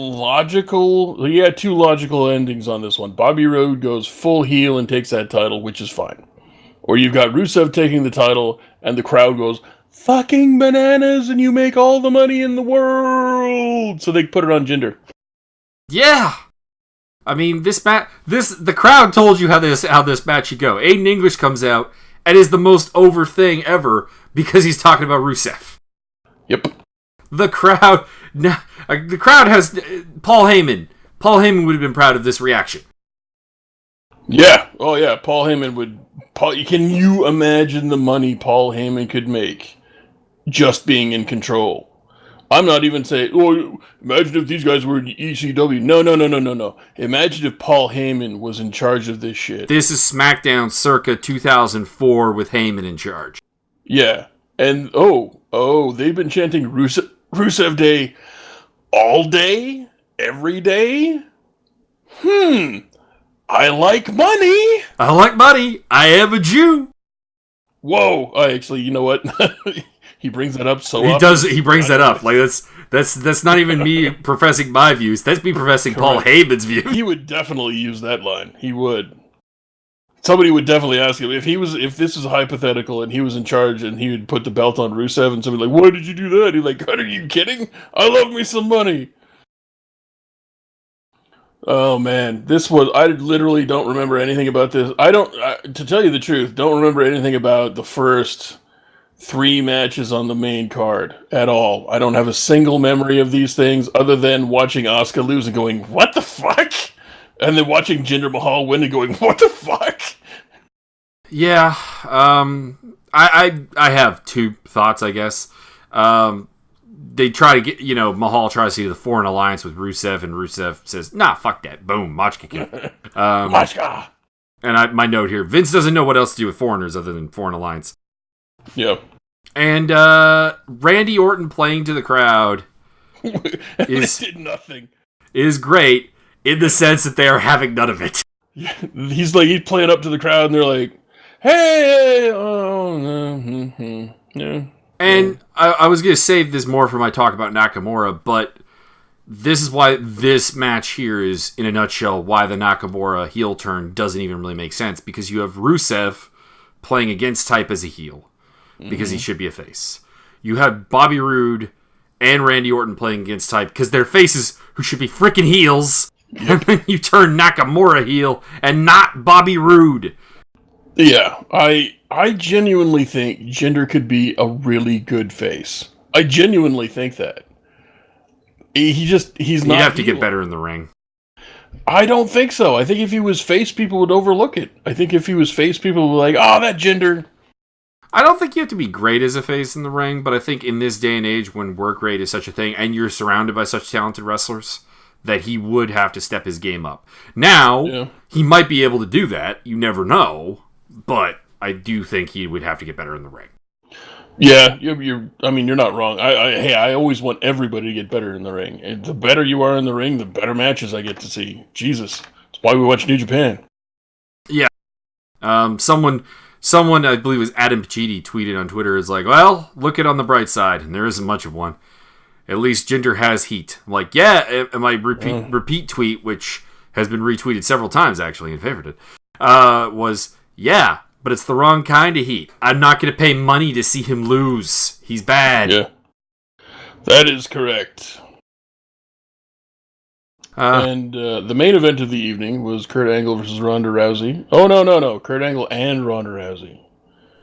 two logical endings on this one. Bobby Roode goes full heel and takes that title, which is fine. Or you've got Rusev taking the title, and the crowd goes fucking bananas, and you make all the money in the world. So they put it on Jinder. Yeah. I mean, the crowd told you how this match should go. Aiden English comes out and is the most over thing ever because he's talking about Rusev. Yep. The crowd has Paul Heyman. Paul Heyman would have been proud of this reaction. Yeah. Oh yeah. Paul Heyman would. Can you imagine the money Paul Heyman could make just being in control? I'm not even saying, imagine if these guys were in ECW. No. Imagine if Paul Heyman was in charge of this shit. This is SmackDown circa 2004 with Heyman in charge. Yeah. And, they've been chanting Rusev Day all day? Every day? I like money. I am a Jew. Whoa. Actually, you know what? He brings that up so often. He brings that up. Like that's not even me professing my views. That's me professing Paul Heyman's views. He would definitely use that line. He would. Somebody would definitely ask him if this was hypothetical and he was in charge and he would put the belt on Rusev and somebody like, why did you do that? He's like, God, are you kidding? I love me some money. Oh man, I literally don't remember anything about this. To tell you the truth, don't remember anything about the first 3 matches on the main card at all. I don't have a single memory of these things other than watching Asuka lose and going, what the fuck? And then watching Jinder Mahal win and going, what the fuck? Yeah, I have 2 thoughts, I guess. They try to get, Mahal tries to do the foreign alliance with Rusev, and Rusev says, nah, fuck that. Boom, Machka kick. Machka! And my note here, Vince doesn't know what else to do with foreigners other than foreign alliance. Yep. And Randy Orton playing to the crowd did nothing. Is great in the sense that they are having none of it. Yeah, he's playing up to the crowd, and they're like, "Hey, oh no, yeah." And I was going to save this more for my talk about Nakamura, but this is why this match here is, in a nutshell, why the Nakamura heel turn doesn't even really make sense, because you have Rusev playing against type as a heel, because he should be a face. You have Bobby Roode and Randy Orton playing against type, because they're faces who should be freaking heels, and then you turn Nakamura heel, and not Bobby Roode. Yeah, I genuinely think Jinder could be a really good face. I genuinely think that. He's not. He'd have to get better in the ring. I don't think so. I think if he was face, people would overlook it. I think if he was face, people would be like, oh, that Jinder. I don't think you have to be great as a face in the ring, but I think in this day and age when work rate is such a thing, and you're surrounded by such talented wrestlers, that he would have to step his game up. Now, He might be able to do that. You never know. But I do think he would have to get better in the ring. Yeah, you're not wrong. I always want everybody to get better in the ring. And the better you are in the ring, the better matches I get to see. Jesus. That's why we watch New Japan. Yeah. Someone someone, I believe it was Adam Pacitti, tweeted on Twitter, is like, well, look it on the bright side, and there isn't much of one. At least Jinder has heat. I'm like, yeah, and my repeat tweet, which has been retweeted several times, actually, and favorited, was, yeah, but it's the wrong kind of heat. I'm not going to pay money to see him lose. He's bad. Yeah. That is correct. And the main event of the evening was Kurt Angle versus Ronda Rousey. Oh, no. Kurt Angle and Ronda Rousey.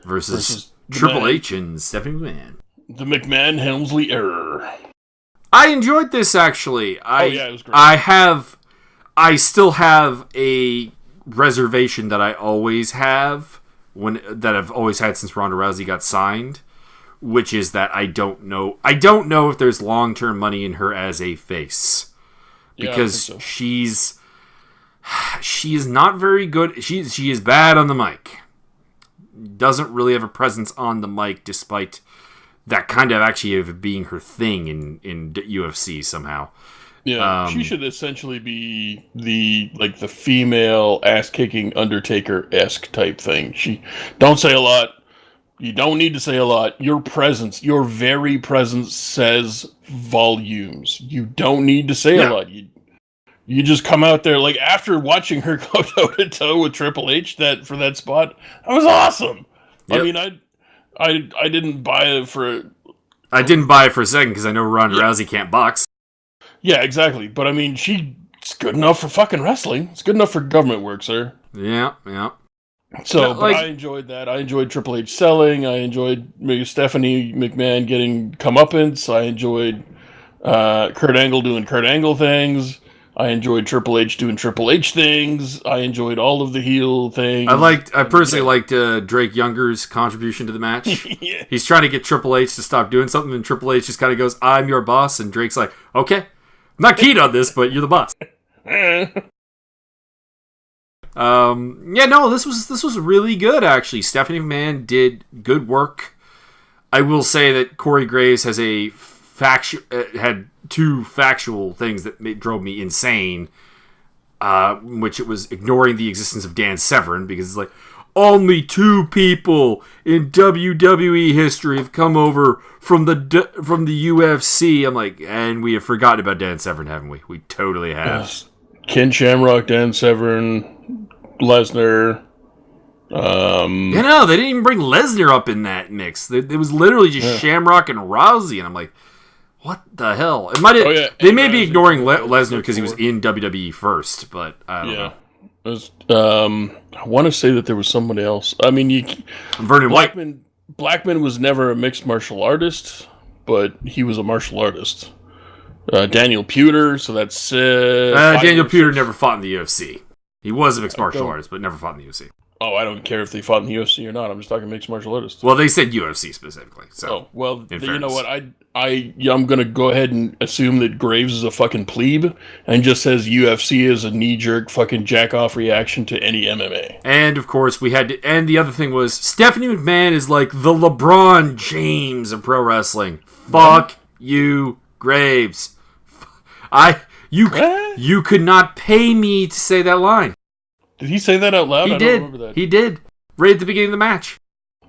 Versus Triple H and Stephanie McMahon. The McMahon-Helmsley error. I enjoyed this, actually. it was great. I still have a reservation that I always have, that I've always had since Ronda Rousey got signed, which is that I don't know if there's long-term money in her as a face. Because she is not very good. She is bad on the mic. Doesn't really have a presence on the mic, despite that kind of actually being her thing in UFC somehow. Yeah, she should essentially be the female ass-kicking Undertaker-esque type thing. She don't say a lot. You don't need to say a lot. Your presence, your very presence says volumes. You don't need to say a lot. You just come out there, after watching her go toe-to-toe with Triple H for that spot, that was awesome. Yep. I mean, I didn't buy it for... I didn't buy it for a second because I know Ronda Rousey can't box. Yeah, exactly. But I mean, she's good enough for fucking wrestling. It's good enough for government work, sir. Yeah. So, but I enjoyed that. I enjoyed Triple H selling. I enjoyed Stephanie McMahon getting comeuppance. I enjoyed Kurt Angle doing Kurt Angle things. I enjoyed Triple H doing Triple H things. I enjoyed all of the heel things. I personally liked Drake Younger's contribution to the match. Yeah. He's trying to get Triple H to stop doing something, and Triple H just kind of goes, "I'm your boss," and Drake's like, "Okay, I'm not keen on this, but you're the boss." This was really good, actually. Stephanie McMahon did good work. I will say that Corey Graves has had two factual things that drove me insane, which it was ignoring the existence of Dan Severn, because it's like, only two people in WWE history have come over from the UFC. I'm like, and we have forgotten about Dan Severn, haven't we? We totally have. Yes. Ken Shamrock, Dan Severn, Lesnar. They didn't even bring Lesnar up in that mix. It was literally just Shamrock and Rousey, and I'm like, what the hell? It might have. They may be ignoring Lesnar because he was in WWE first, but I don't know. I want to say that there was somebody else. I mean, Vernon White. Blackman was never a mixed martial artist, but he was a martial artist. Daniel Puder, so that's... Daniel Puder never fought in the UFC. He was a mixed martial artist, but never fought in the UFC. Oh, I don't care if they fought in the UFC or not. I'm just talking mixed martial artists. Well, they said UFC specifically. So, you know what? I'm going to go ahead and assume that Graves is a fucking plebe and just says UFC is a knee-jerk fucking jack-off reaction to any MMA. And, of course, and the other thing was, Stephanie McMahon is like the LeBron James of pro wrestling. Fuck you, Graves. You could not pay me to say that line. Did he say that out loud? I don't remember that. He did. Right at the beginning of the match.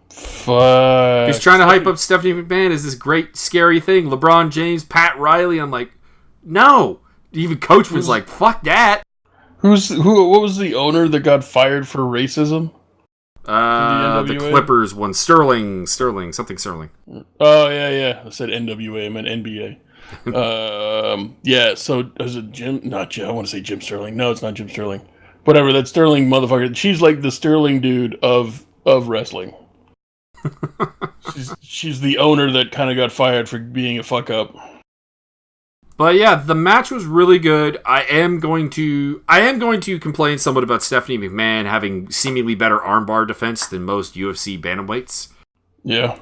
Fuck. He's trying to hype up Stephanie McMahon as this great, scary thing. LeBron James, Pat Riley. I'm like, no. Even Coachman's like, fuck that. What was the owner that got fired for racism? The Clippers one. Sterling. Oh, yeah. I said NWA, I meant NBA. So is it Jim? Not Jim. I want to say Jim Sterling. No, it's not Jim Sterling. Whatever, that Sterling motherfucker. She's like the Sterling dude of wrestling. she's the owner that kind of got fired for being a fuck up. But yeah, the match was really good. I am going to complain somewhat about Stephanie McMahon having seemingly better armbar defense than most UFC bantamweights. Yeah.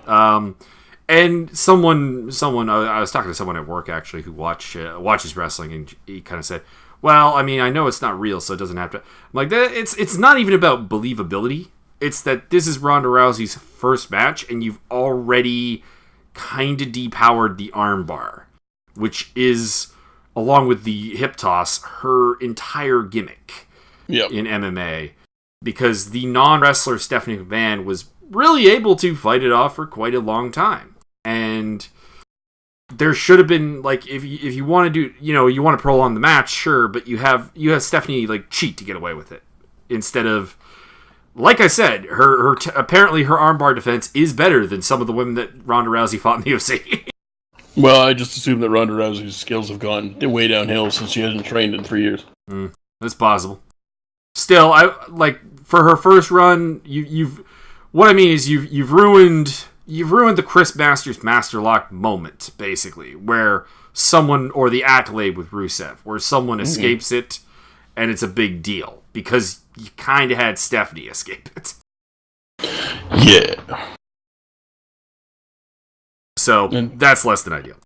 And someone I was talking to someone at work actually who watches wrestling, and he kind of said, well, I mean, I know it's not real, so it doesn't have to. I'm like, it's not even about believability. It's that this is Ronda Rousey's first match, and you've already kind of depowered the armbar, which is, along with the hip toss, her entire gimmick in MMA. because the non-wrestler Stephanie McMahon was really able to fight it off for quite a long time. And there should have been, like, if you want to do, you want to prolong the match, sure, but you have Stephanie, like, cheat to get away with it. Instead of, like I said, apparently her armbar defense is better than some of the women that Ronda Rousey fought in the UFC. Well, I just assume that Ronda Rousey's skills have gone way downhill since she hasn't trained in 3 years. That's possible. Still, for her first run, you've ruined the Chris Masters Master Lock moment, basically, where someone, or the accolade with Rusev, where someone escapes it, and it's a big deal, because you kind of had Stephanie escape it. Yeah. So, that's less than ideal.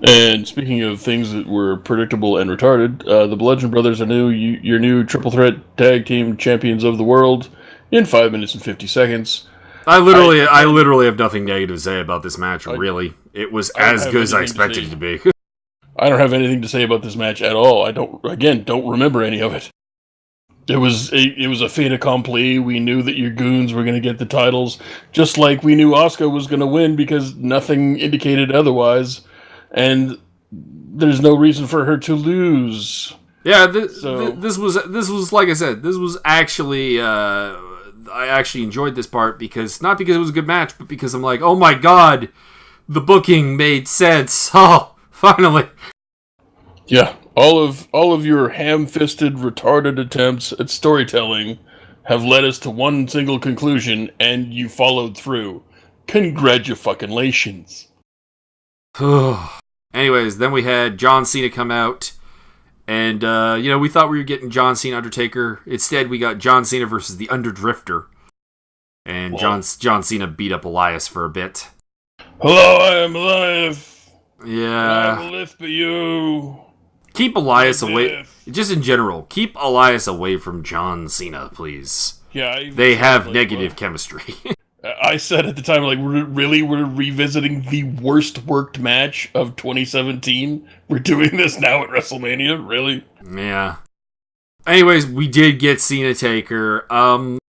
And speaking of things that were predictable and retarded, the Bludgeon Brothers are your new triple threat tag team champions of the world in 5 minutes and 50 seconds. I literally have nothing negative to say about this match, really. It was as good as I expected it to be. I don't have anything to say about this match at all. I don't remember any of it. It was a fait accompli. We knew that your goons were going to get the titles, just like we knew Asuka was going to win because nothing indicated otherwise, and there's no reason for her to lose. Yeah, this was like I said, this was actually I actually enjoyed this part because not because it was a good match, but because I'm like, oh my god, the booking made sense. Oh, finally. Yeah, all of your ham-fisted, retarded attempts at storytelling have led us to one single conclusion, and you followed through. Congratulations. Anyways, then we had John Cena come out, and we thought we were getting John Cena Undertaker. Instead, we got John Cena versus the Underdrifter, and John Cena beat up Elias for a bit. Hello, I am alive. Yeah, I will lift for you. Keep Elias away. Just in general, keep Elias away from John Cena, please. Yeah, they have negative chemistry. I said at the time, like, we're revisiting the worst worked match of 2017. We're doing this now at WrestleMania, really? Yeah. Anyways, we did get Cena Taker.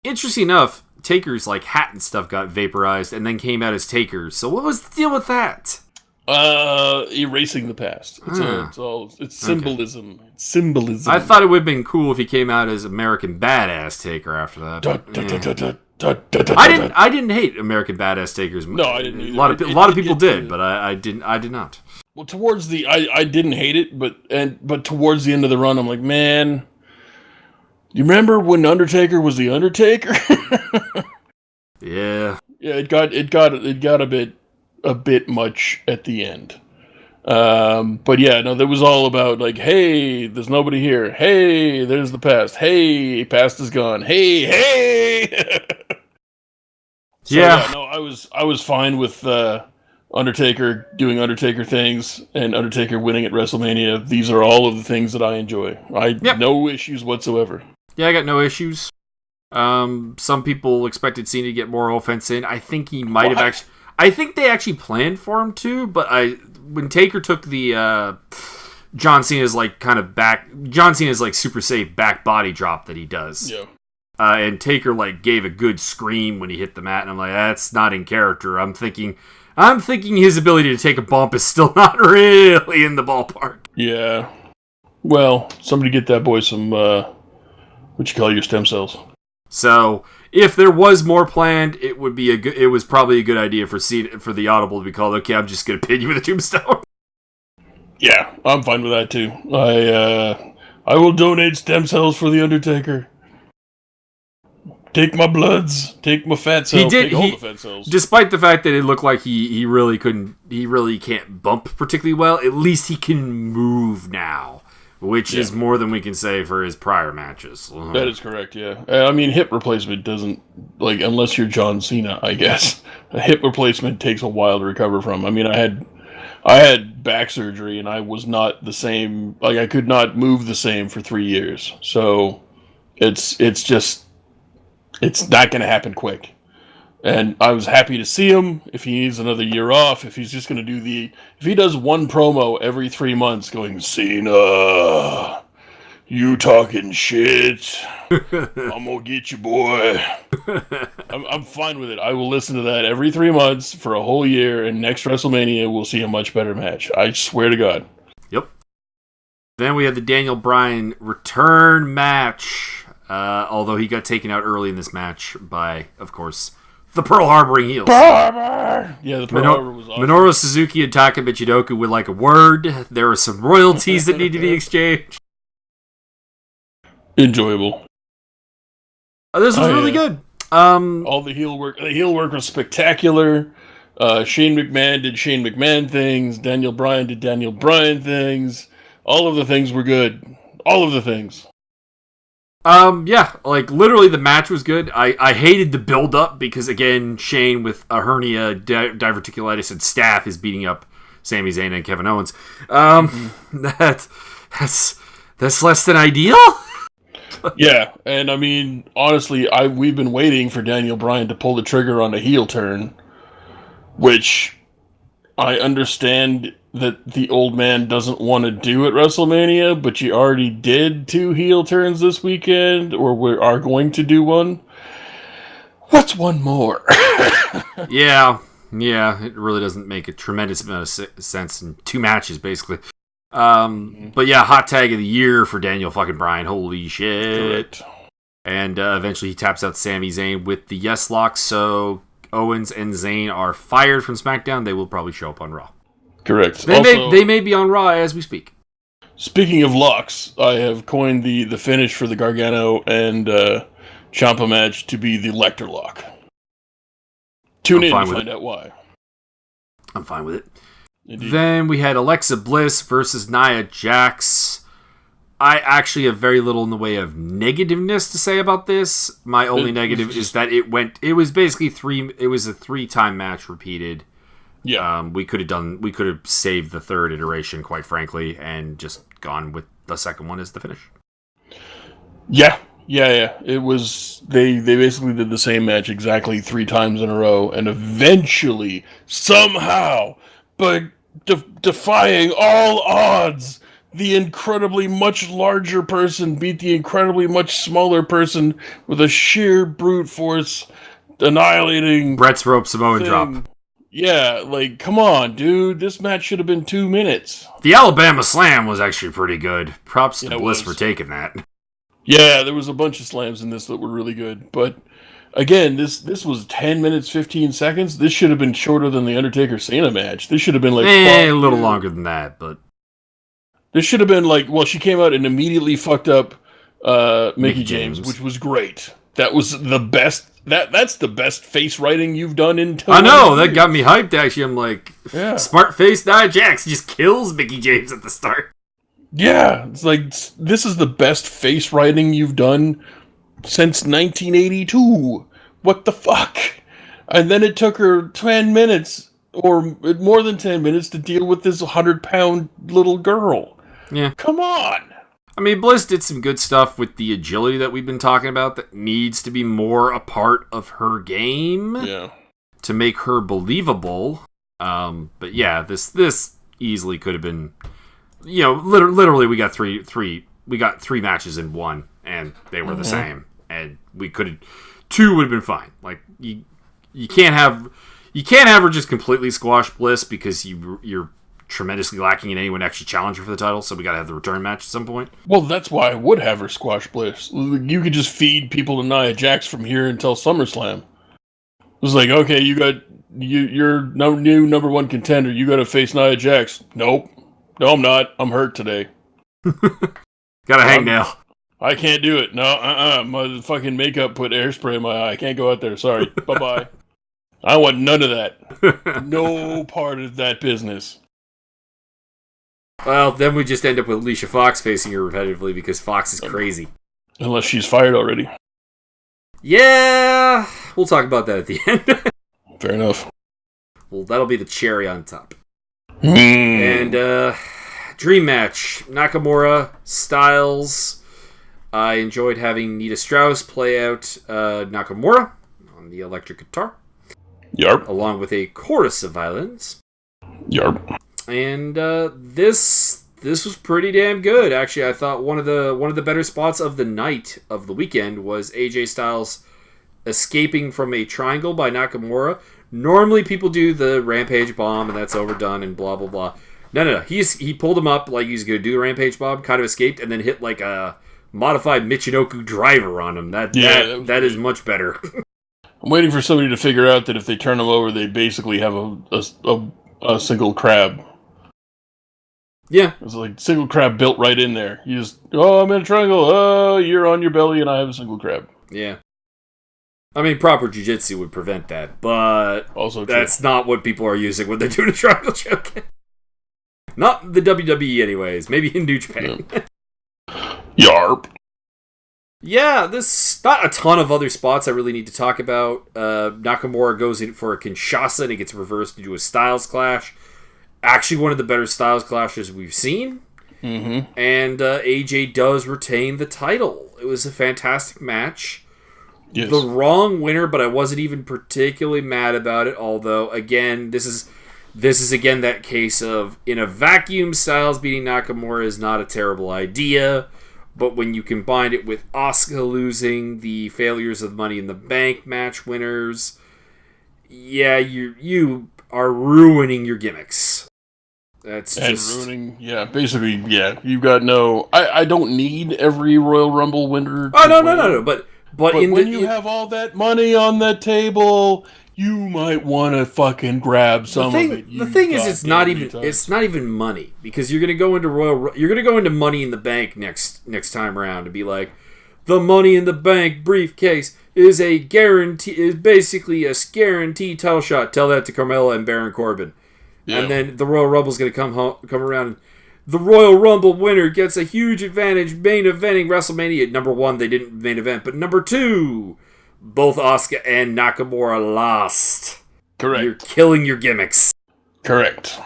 Interesting enough, Taker's like hat and stuff got vaporized and then came out as Taker. So what was the deal with that? Erasing the past. It's symbolism. Okay. It's symbolism. I thought it would have been cool if he came out as American Badass Taker after that. I didn't hate American Badass Takers. No, I didn't either. A lot of people did, but I did not. Well, towards the I didn't hate it, but towards the end of the run, I'm like, man, you remember when Undertaker was the Undertaker? Yeah. Yeah, it got a bit much at the end. But yeah, no, that was all about like, hey, there's nobody here. Hey, there's the past. Hey, past is gone. Hey. So, yeah. No, I was fine with Undertaker doing Undertaker things and Undertaker winning at WrestleMania. These are all of the things that I enjoy. No issues whatsoever. Yeah, I got no issues. Some people expected Cena to get more offense in. I think he might have actually. I think they actually planned for him to, but when Taker took the John Cena's like super safe back body drop that he does. Yeah. And Taker like gave a good scream when he hit the mat, and I'm like, that's not in character. I'm thinking his ability to take a bump is still not really in the ballpark. Yeah. Well, somebody get that boy some what you call your stem cells. So if there was more planned, it was probably a good idea for the Audible to be called, okay, I'm just gonna pin you with a tombstone. Yeah, I'm fine with that too. I will donate stem cells for the Undertaker. Take my bloods. Take my fat cells. Take all the fat cells. Despite the fact that it looked like he really can't bump particularly well, at least he can move now, which is more than we can say for his prior matches. That is correct, yeah. I mean, hip replacement doesn't, like, unless you're John Cena, I guess. A hip replacement takes a while to recover from. I mean, I had back surgery, and I was not the same, like, I could not move the same for 3 years. So, it's not going to happen quick. And I was happy to see him. If he needs another year off, if he's just going to if he does one promo every 3 months going, Cena, You talking shit. I'm gonna get you, boy. I'm fine with it. I will listen to that every 3 months for a whole year, and next WrestleMania we'll see a much better match. I swear to God. Yep. Then we had the Daniel Bryan return match. Although he got taken out early in this match by, of course, the Pearl Harboring heels. Pearl Harbor! Yeah, the Pearl Harbor was awesome. Minoru Suzuki and Taka Michinoku would like a word. There were some royalties that need to be exchanged. Enjoyable. This was really good. All the heel work. The heel work was spectacular. Shane McMahon did Shane McMahon things. Daniel Bryan did Daniel Bryan things. All of the things were good. All of the things. Yeah, like literally the match was good. I hated the build up because again, Shane with a hernia, diverticulitis, and staph is beating up Sami Zayn and Kevin Owens. That's less than ideal. Yeah, and I mean, honestly, we've been waiting for Daniel Bryan to pull the trigger on a heel turn, which I understand that the old man doesn't want to do at WrestleMania, but you already did 2 heel turns this weekend, or we are going to do one. What's one more? Yeah, it really doesn't make a tremendous amount of sense in 2 matches, basically. But yeah, hot tag of the year for Daniel fucking Bryan. Holy shit. Correct. And eventually he taps out Sami Zayn with the yes lock, so Owens and Zayn are fired from SmackDown. They will probably show up on Raw. Correct. They may be on Raw as we speak. Speaking of locks, I have coined the finish for the Gargano and Ciampa match to be the Lecter lock. Tune in to find out why. I'm fine with it. Indeed. Then we had Alexa Bliss versus Nia Jax. I actually have very little in the way of negativeness to say about this. My only negative is that it was basically it was a 3-time match repeated. Yeah. We could have saved the 3rd iteration, quite frankly, and just gone with the second one as the finish. Yeah. It was they basically did the same match exactly 3 times in a row, and eventually, somehow, but defying all odds, the incredibly much larger person beat the incredibly much smaller person with a sheer brute force annihilating Brett's rope Samoan drop. Yeah, like, come on, dude. This match should have been 2 minutes. The Alabama Slam was actually pretty good. Props to Bliss for taking that. Yeah, there was a bunch of slams in this that were really good. But, again, this was 10 minutes, 15 seconds. This should have been shorter than the Undertaker-Cena match. This should have been like... a little longer than that, but... This should have been like... Well, she came out and immediately fucked up Mickie James, which was great. That was the best... That's the best face writing you've done in 2 I know, that got me hyped, actually. I'm like, smart face Nia Jax just kills Mickie James at the start. Yeah, it's like, this is the best face writing you've done since 1982. What the fuck? And then it took her 10 minutes, or more than 10 minutes, to deal with this 100-pound little girl. Yeah. Come on! I mean, Bliss did some good stuff with the agility that we've been talking about that needs to be more a part of her game to make her believable. But yeah, this easily could have been, literally we got three matches in one, and they were the same, and we could 2 would have been fine. Like you can't have her just completely squash Bliss because you're tremendously lacking in anyone actually challenge her for the title, so we gotta have the return match at some point. Well, that's why I would have her squash Bliss. You could just feed people to Nia Jax from here until SummerSlam. It was like, okay, you're new number 1 contender. You gotta face Nia Jax. Nope. No, I'm not. I'm hurt today. Got a hangnail. I can't do it. No, my fucking makeup put hairspray in my eye. I can't go out there. Sorry. Bye-bye. I want none of that. No part of that business. Well, then we just end up with Alicia Fox facing her repetitively because Fox is crazy. Unless she's fired already. Yeah, we'll talk about that at the end. Fair enough. Well, that'll be the cherry on top. And, dream match. Nakamura, Styles. I enjoyed having Nita Strauss play out Nakamura on the electric guitar. Yarp. Along with a chorus of violins. Yarp. And this this was pretty damn good. Actually, I thought one of the better spots of the night of the weekend was AJ Styles escaping from a triangle by Nakamura. Normally, people do the Rampage Bomb and that's overdone and blah blah blah. No. He pulled him up like he's gonna do the Rampage Bomb, kind of escaped, and then hit like a modified Michinoku driver on him. That is much better. I'm waiting for somebody to figure out that if they turn him over, they basically have a single crab. Yeah. It's like single crab built right in there. You just, I'm in a triangle. Oh, you're on your belly and I have a single crab. Yeah. I mean, proper jiu-jitsu would prevent that, but also that's not what people are using when they're doing a triangle choke. Not the WWE anyways. Maybe in New Japan. Yeah. Yarp. Yeah, this not a ton of other spots I really need to talk about. Nakamura goes in for a Kinshasa and it gets reversed into a Styles Clash. Actually, one of the better Styles Clashes we've seen. Mm-hmm. And AJ does retain the title. It was a fantastic match. Yes. The wrong winner, but I wasn't even particularly mad about it. Although, again, this is again that case of in a vacuum, Styles beating Nakamura is not a terrible idea. But when you combine it with Asuka losing, the failures of Money in the Bank match winners, yeah, you are ruining your gimmicks. That's just ruining. Yeah, basically, yeah. You got no. I don't need every Royal Rumble winner. Oh no. But when you have all that money on the table, you might want to fucking grab some of it. The thing is, it's not even money, because you're gonna go into Money in the Bank next time around and be like, the Money in the Bank briefcase is basically a guaranteed title shot. Tell that to Carmella and Baron Corbin, and then the Royal Rumble's gonna come around. And the Royal Rumble winner gets a huge advantage main eventing WrestleMania. Number 1, they didn't main event, but number 2. Both Asuka and Nakamura lost. Correct. You're killing your gimmicks. Correct.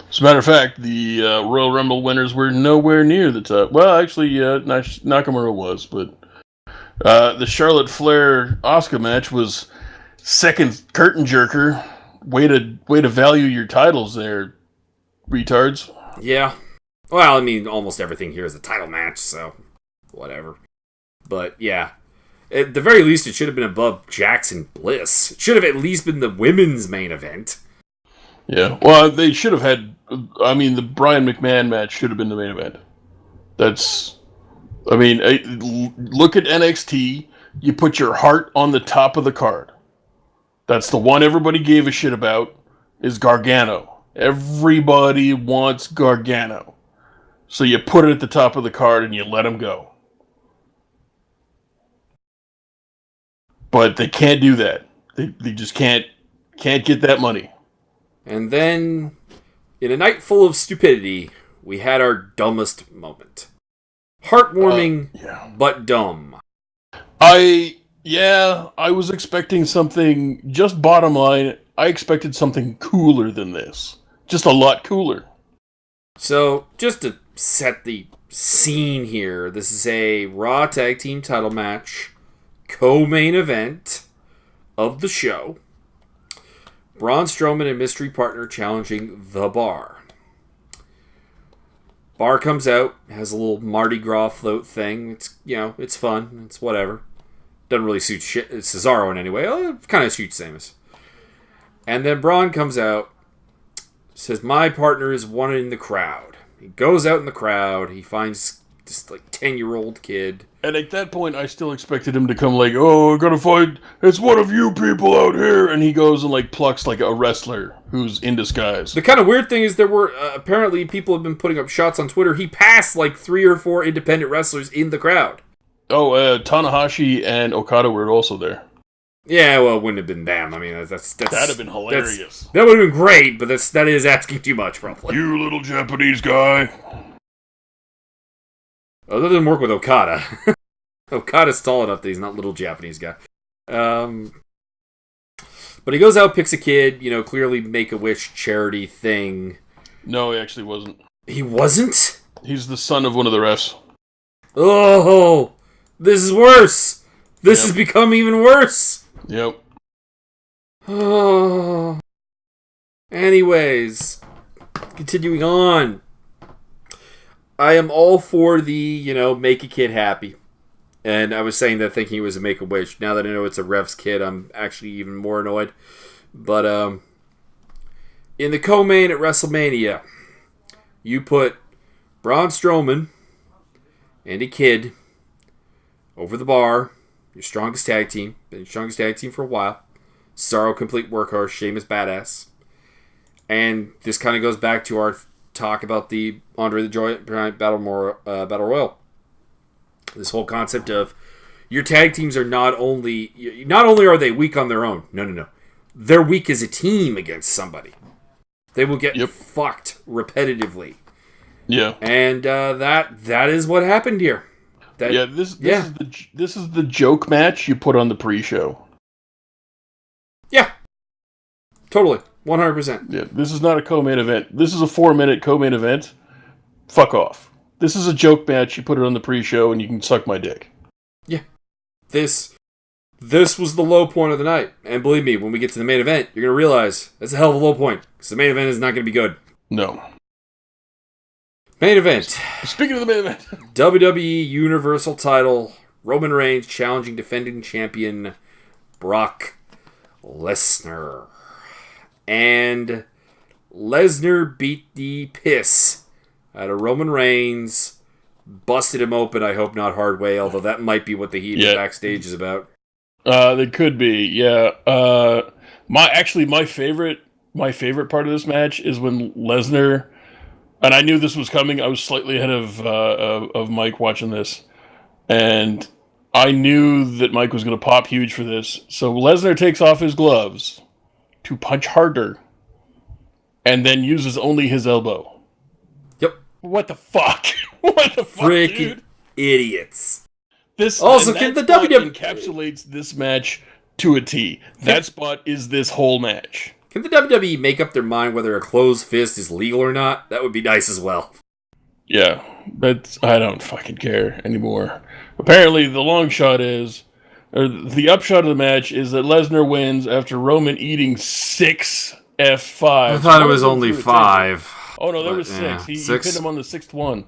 As a matter of fact, the Royal Rumble winners were nowhere near the top. Well, actually, Nakamura was, but the Charlotte Flair-Asuka match was second curtain jerker. Way to value your titles there, retards. Yeah. Well, I mean, almost everything here is a title match, so whatever. But, yeah. At the very least, it should have been above Jackson Bliss. It should have at least been the women's main event. Yeah, well, they should have had... I mean, the Brian McMahon match should have been the main event. Look at NXT. You put your heart on the top of the card. That's the one everybody gave a shit about, is Gargano. Everybody wants Gargano. So you put it at the top of the card and you let him go. But they can't do that. They just can't get that money. And then, in a night full of stupidity, we had our dumbest moment. Heartwarming, but dumb. I was expecting something, just bottom line, I expected something cooler than this. Just a lot cooler. So, just to set the scene here, this is a Raw Tag Team title match, co-main event of the show. Braun Strowman and mystery partner challenging The Bar. Bar comes out, has a little Mardi Gras float thing. It's, it's fun. It's whatever. Doesn't really suit Cesaro in any way. It kind of suits Sheamus. And then Braun comes out, says, my partner is wanted in the crowd. He goes out in the crowd. He finds this 10-year-old kid. And at that point, I still expected him to come I gotta find, it's one of you people out here. And he goes and plucks a wrestler who's in disguise. The kind of weird thing is there were, apparently people have been putting up shots on Twitter. He passed 3 or 4 independent wrestlers in the crowd. Oh, Tanahashi and Okada were also there. Yeah, well, it wouldn't have been them. I mean, that's that'd have been hilarious. That would have been great, but that is asking too much, probably. You little Japanese guy. Oh, that doesn't work with Okada. Okada's tall enough that he's not little Japanese guy. But he goes out, picks a kid, clearly Make-A-Wish charity thing. No, he actually wasn't. He wasn't? He's the son of one of the refs. Oh, this is worse. This has become even worse. Yep. Oh. Anyways, continuing on. I am all for the, make a kid happy. And I was saying that thinking it was a Make-A-Wish. Now that I know it's a Rev's kid, I'm actually even more annoyed. But in the co-main at WrestleMania, you put Braun Strowman and a kid over the bar, your strongest tag team, been your strongest tag team for a while. Cesaro, complete workhorse, Sheamus, badass. And this kind of goes back to our talk about the Andre the Giant Battle Royal. This whole concept of your tag teams are not only are they weak on their own. No. They're weak as a team against somebody. They will get fucked repetitively. Yeah. And that is what happened here. This is the joke match you put on the pre-show. Yeah. Totally. 100%. Yeah, this is not a co-main event. This is a 4-minute co-main event. Fuck off. This is a joke match. You put it on the pre-show and you can suck my dick. Yeah. This was the low point of the night. And believe me, when we get to the main event, you're going to realize that's a hell of a low point. Because the main event is not going to be good. No. Main event. Speaking of the main event. WWE Universal title. Roman Reigns challenging defending champion Brock Lesnar. And Lesnar beat the piss out of Roman Reigns. Busted him open, I hope not hard way, although that might be what the heat backstage is about. They could be, yeah. My favorite part of this match is when Lesnar, and I knew this was coming. I was slightly ahead of Mike watching this, and I knew that Mike was going to pop huge for this. So Lesnar takes off his gloves to punch harder, and then uses only his elbow. Yep. What the fuck? What the fuck, freaking dude? Idiots. This also can the WWE encapsulates this match to a T. That spot is this whole match. Can the WWE make up their mind whether a closed fist is legal or not? That would be nice as well. Yeah, but I don't fucking care anymore. Apparently, the long shot is, or the upshot of the match is that Lesnar wins after Roman eating 6 F5s. I thought it was only 5. Oh no, there was 6. He pinned him on the 6th one.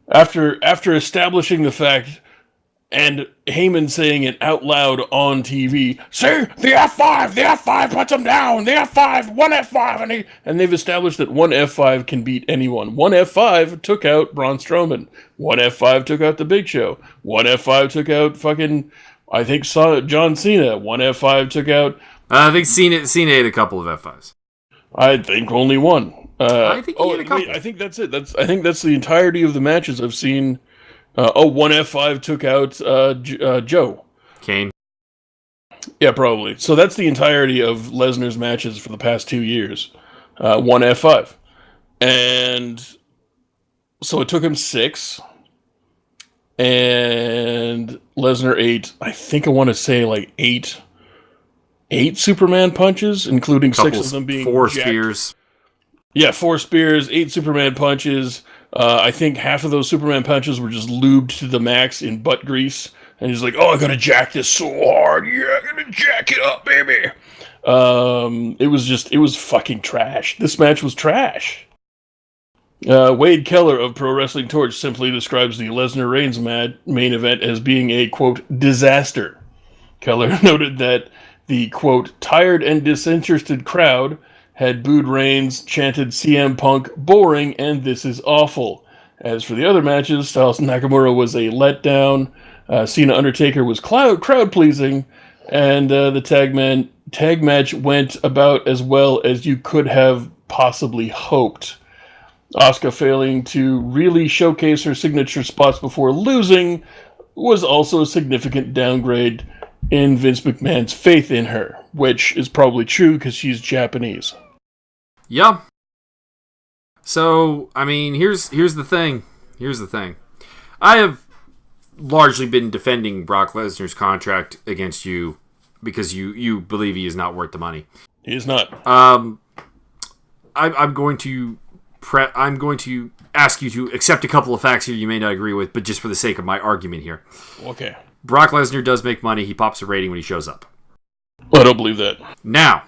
After establishing the fact, and Heyman saying it out loud on TV, "See, the F5 puts him down, the F5, 1 F5, and they've established that 1 F5 can beat anyone. 1 F5 took out Braun Strowman. 1 F5 took out The Big Show. 1 F5 took out fucking, I think, John Cena. 1 F5 took out... I think Cena had a couple of F5s. I think only one. I think he had a couple. Wait, I think that's it. I think that's the entirety of the matches I've seen. 1 F5 took out Joe. Kane. Yeah, probably. So that's the entirety of Lesnar's matches for the past 2 years. 1 F5. And so it took him 6. And Lesnar ate, I think I want to say like 8 Superman punches, including 6 of them being 4 jacked. spears. Yeah, 4 spears, 8 Superman punches. I think half of those Superman punches were just lubed to the max in butt grease. And he's like, "Oh, I gotta jack this so hard. Yeah, I gotta jack it up, baby." It was fucking trash. This match was trash. Wade Keller of Pro Wrestling Torch simply describes the Lesnar Reigns main event as being a, quote, disaster. Keller noted that the, quote, tired and disinterested crowd had booed Reigns, chanted CM Punk boring, and this is awful. As for the other matches, Styles Nakamura was a letdown, Cena Undertaker was crowd pleasing, and the tag match went about as well as you could have possibly hoped. Asuka failing to really showcase her signature spots before losing was also a significant downgrade in Vince McMahon's faith in her, which is probably true because she's Japanese. Yeah. So, I mean, here's the thing. I have largely been defending Brock Lesnar's contract against you because you believe he is not worth the money. He is not. I'm going to ask you to accept a couple of facts here you may not agree with, but just for the sake of my argument here. Okay. Brock Lesnar does make money. He pops a rating when he shows up. Well, I don't believe that. Now,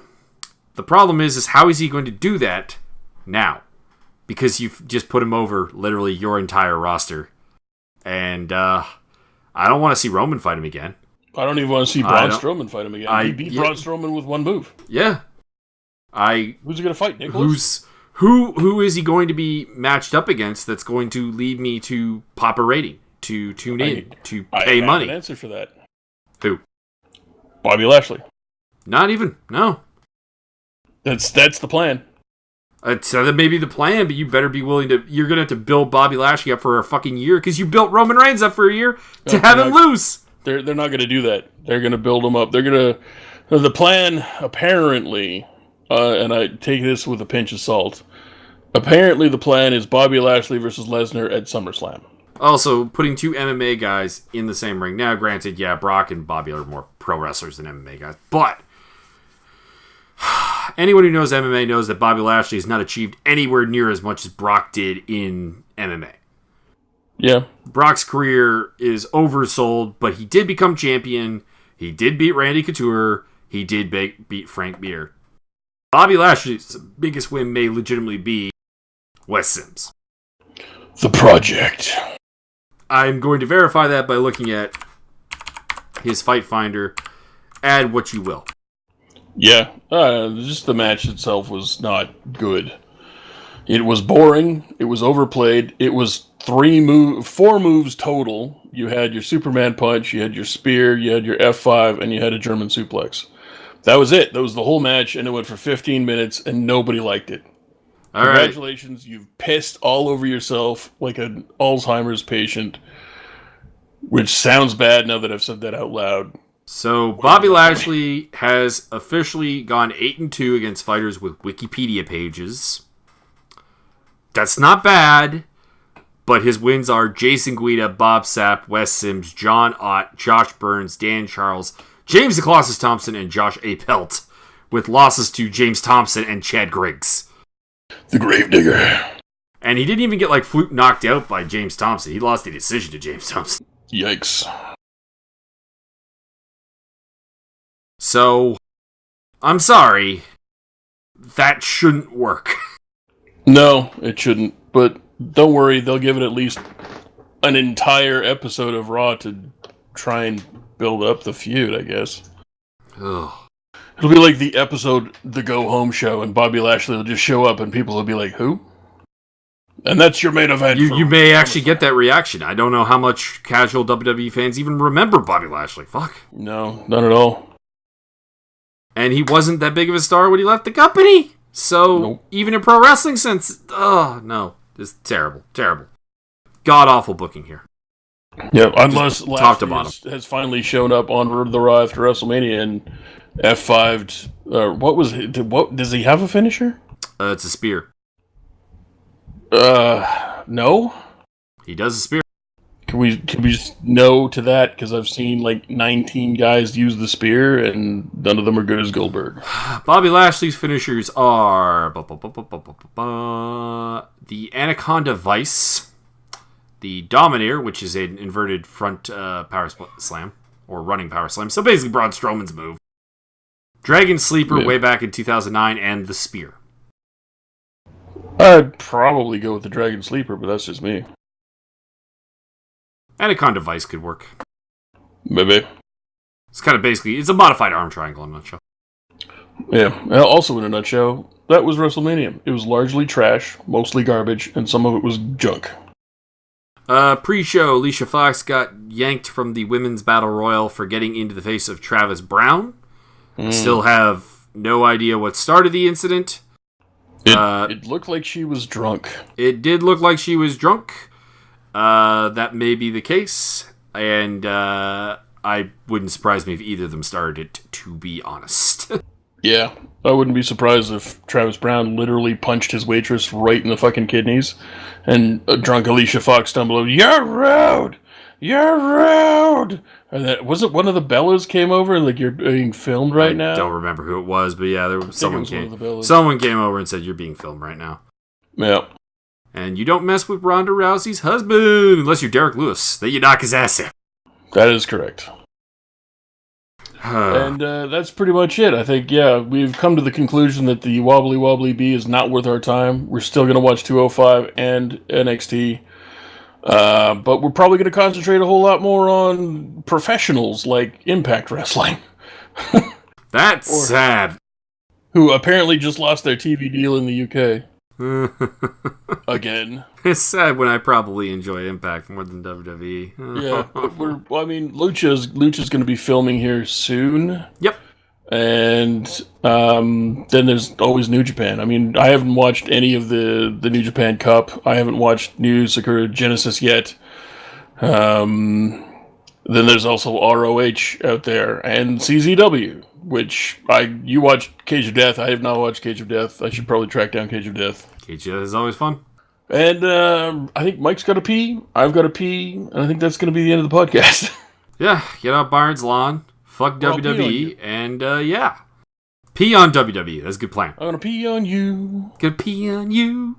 the problem is how is he going to do that now? because you've just put him over literally your entire roster. And I don't want to see Roman fight him again. I don't even want to see Braun Strowman fight him again. He beat Braun Strowman with one move. Yeah. Who's he going to fight, Nicholas? Who is he going to be matched up against that's going to lead me to pop a rating, to tune in, to pay money? I have an answer for that. Who? Bobby Lashley. Not even. No. That's the plan. So that may be the plan, but you better be willing to... You're going to have to build Bobby Lashley up for a fucking year because you built Roman Reigns up for a year to have him lose. They're not going to do that. They're going to build him up. They're going to... The plan, apparently, and I take this with a pinch of salt, apparently the plan is Bobby Lashley versus Lesnar at SummerSlam. Also, putting two MMA guys in the same ring. Now, granted, yeah, Brock and Bobby are more pro wrestlers than MMA guys, but... Anyone who knows MMA knows that Bobby Lashley has not achieved anywhere near as much as Brock did in MMA. Yeah. Brock's career is oversold, but he did become champion. He did beat Randy Couture. He did beat Frank Mir. Bobby Lashley's biggest win may legitimately be Wes Sims. The Project. I'm going to verify that by looking at his Fight Finder. Add what you will. Yeah, just the match itself was not good. It was boring. It was overplayed. It was 4 moves total. You had your Superman punch, you had your spear, you had your F5, and you had a German suplex. That was it. That was the whole match, and it went for 15 minutes, and nobody liked it. All Congratulations, right. You've pissed all over yourself like an Alzheimer's patient, which sounds bad now that I've said that out loud. So, Bobby Lashley has officially gone 8-2 against fighters with Wikipedia pages. That's not bad, but his wins are Jason Guida, Bob Sapp, Wes Sims, John Ott, Josh Burns, Dan Charles, James the Colossus Thompson, and Josh A. Pelt, with losses to James Thompson and Chad Griggs. The Gravedigger. And he didn't even get, fluke knocked out by James Thompson. He lost the decision to James Thompson. Yikes. So, I'm sorry. That shouldn't work. No, it shouldn't. But don't worry, they'll give it at least an entire episode of Raw to try and build up the feud, I guess. Ugh. It'll be like the episode The Go Home Show, and Bobby Lashley will just show up and people will be like, who? And that's your main event. You may actually get that reaction. I don't know how much casual WWE fans even remember Bobby Lashley. Fuck. No, not at all. And he wasn't that big of a star when he left the company. So, Even in pro wrestling sense, no. It's terrible. Terrible. God-awful booking here. Yeah, unless Lashley has finally shown up on the Raw after WrestleMania and F5'd... what was it? Does he have a finisher? It's a spear. No? He does a spear. Can we just no to that? Because I've seen 19 guys use the spear, and none of them are good as Goldberg. Bobby Lashley's finishers are the Anaconda Vice, the Dominator, which is an inverted front power slam, or running power slam. So basically Braun Strowman's move. Dragon Sleeper way back in 2009, and the Spear. I'd probably go with the Dragon Sleeper, but that's just me. Anaconda Vice could work. Maybe. It's kind of it's a modified arm triangle in a nutshell. Yeah, also in a nutshell, that was WrestleMania. It was largely trash, mostly garbage, and some of it was junk. Pre-show, Alicia Fox got yanked from the Women's Battle Royal for getting into the face of Travis Brown. Still have no idea what started the incident. It looked like she was drunk. It did look like she was drunk. That may be the case. And I wouldn't surprise me if either of them started it, to be honest. Yeah, I wouldn't be surprised if Travis Brown literally punched his waitress right in the fucking kidneys, and a drunk Alicia Fox stumbled over, "You're rude! You're rude!" And that wasn't one of the Bellas came over and "You're being filmed right now." I don't remember who it was, but yeah, someone came over and said, "You're being filmed right now." Yeah. And you don't mess with Ronda Rousey's husband unless you're Derek Lewis. Then you knock his ass in. That is correct. And that's pretty much it. I think, we've come to the conclusion that the Wobbly Wobbly Bee is not worth our time. We're still going to watch 205 and NXT. But we're probably going to concentrate a whole lot more on professionals like Impact Wrestling. That's sad. Who apparently just lost their TV deal in the UK. Again. It's sad when I probably enjoy Impact more than WWE. Yeah, but Lucha's going to be filming here soon. Yep. And then there's always New Japan. I mean, I haven't watched any of the New Japan Cup. I haven't watched New Sakura Genesis yet. Then there's also ROH out there and CZW, which you watched Cage of Death. I have not watched Cage of Death. I should probably track down Cage of Death. Cage of Death is always fun. And I think Mike's got to pee. I've got to pee. And I think that's going to be the end of the podcast. Yeah, get out Byron's lawn. Fuck WWE. And pee on WWE. That's a good plan. I'm going to pee on you. Gonna pee on you.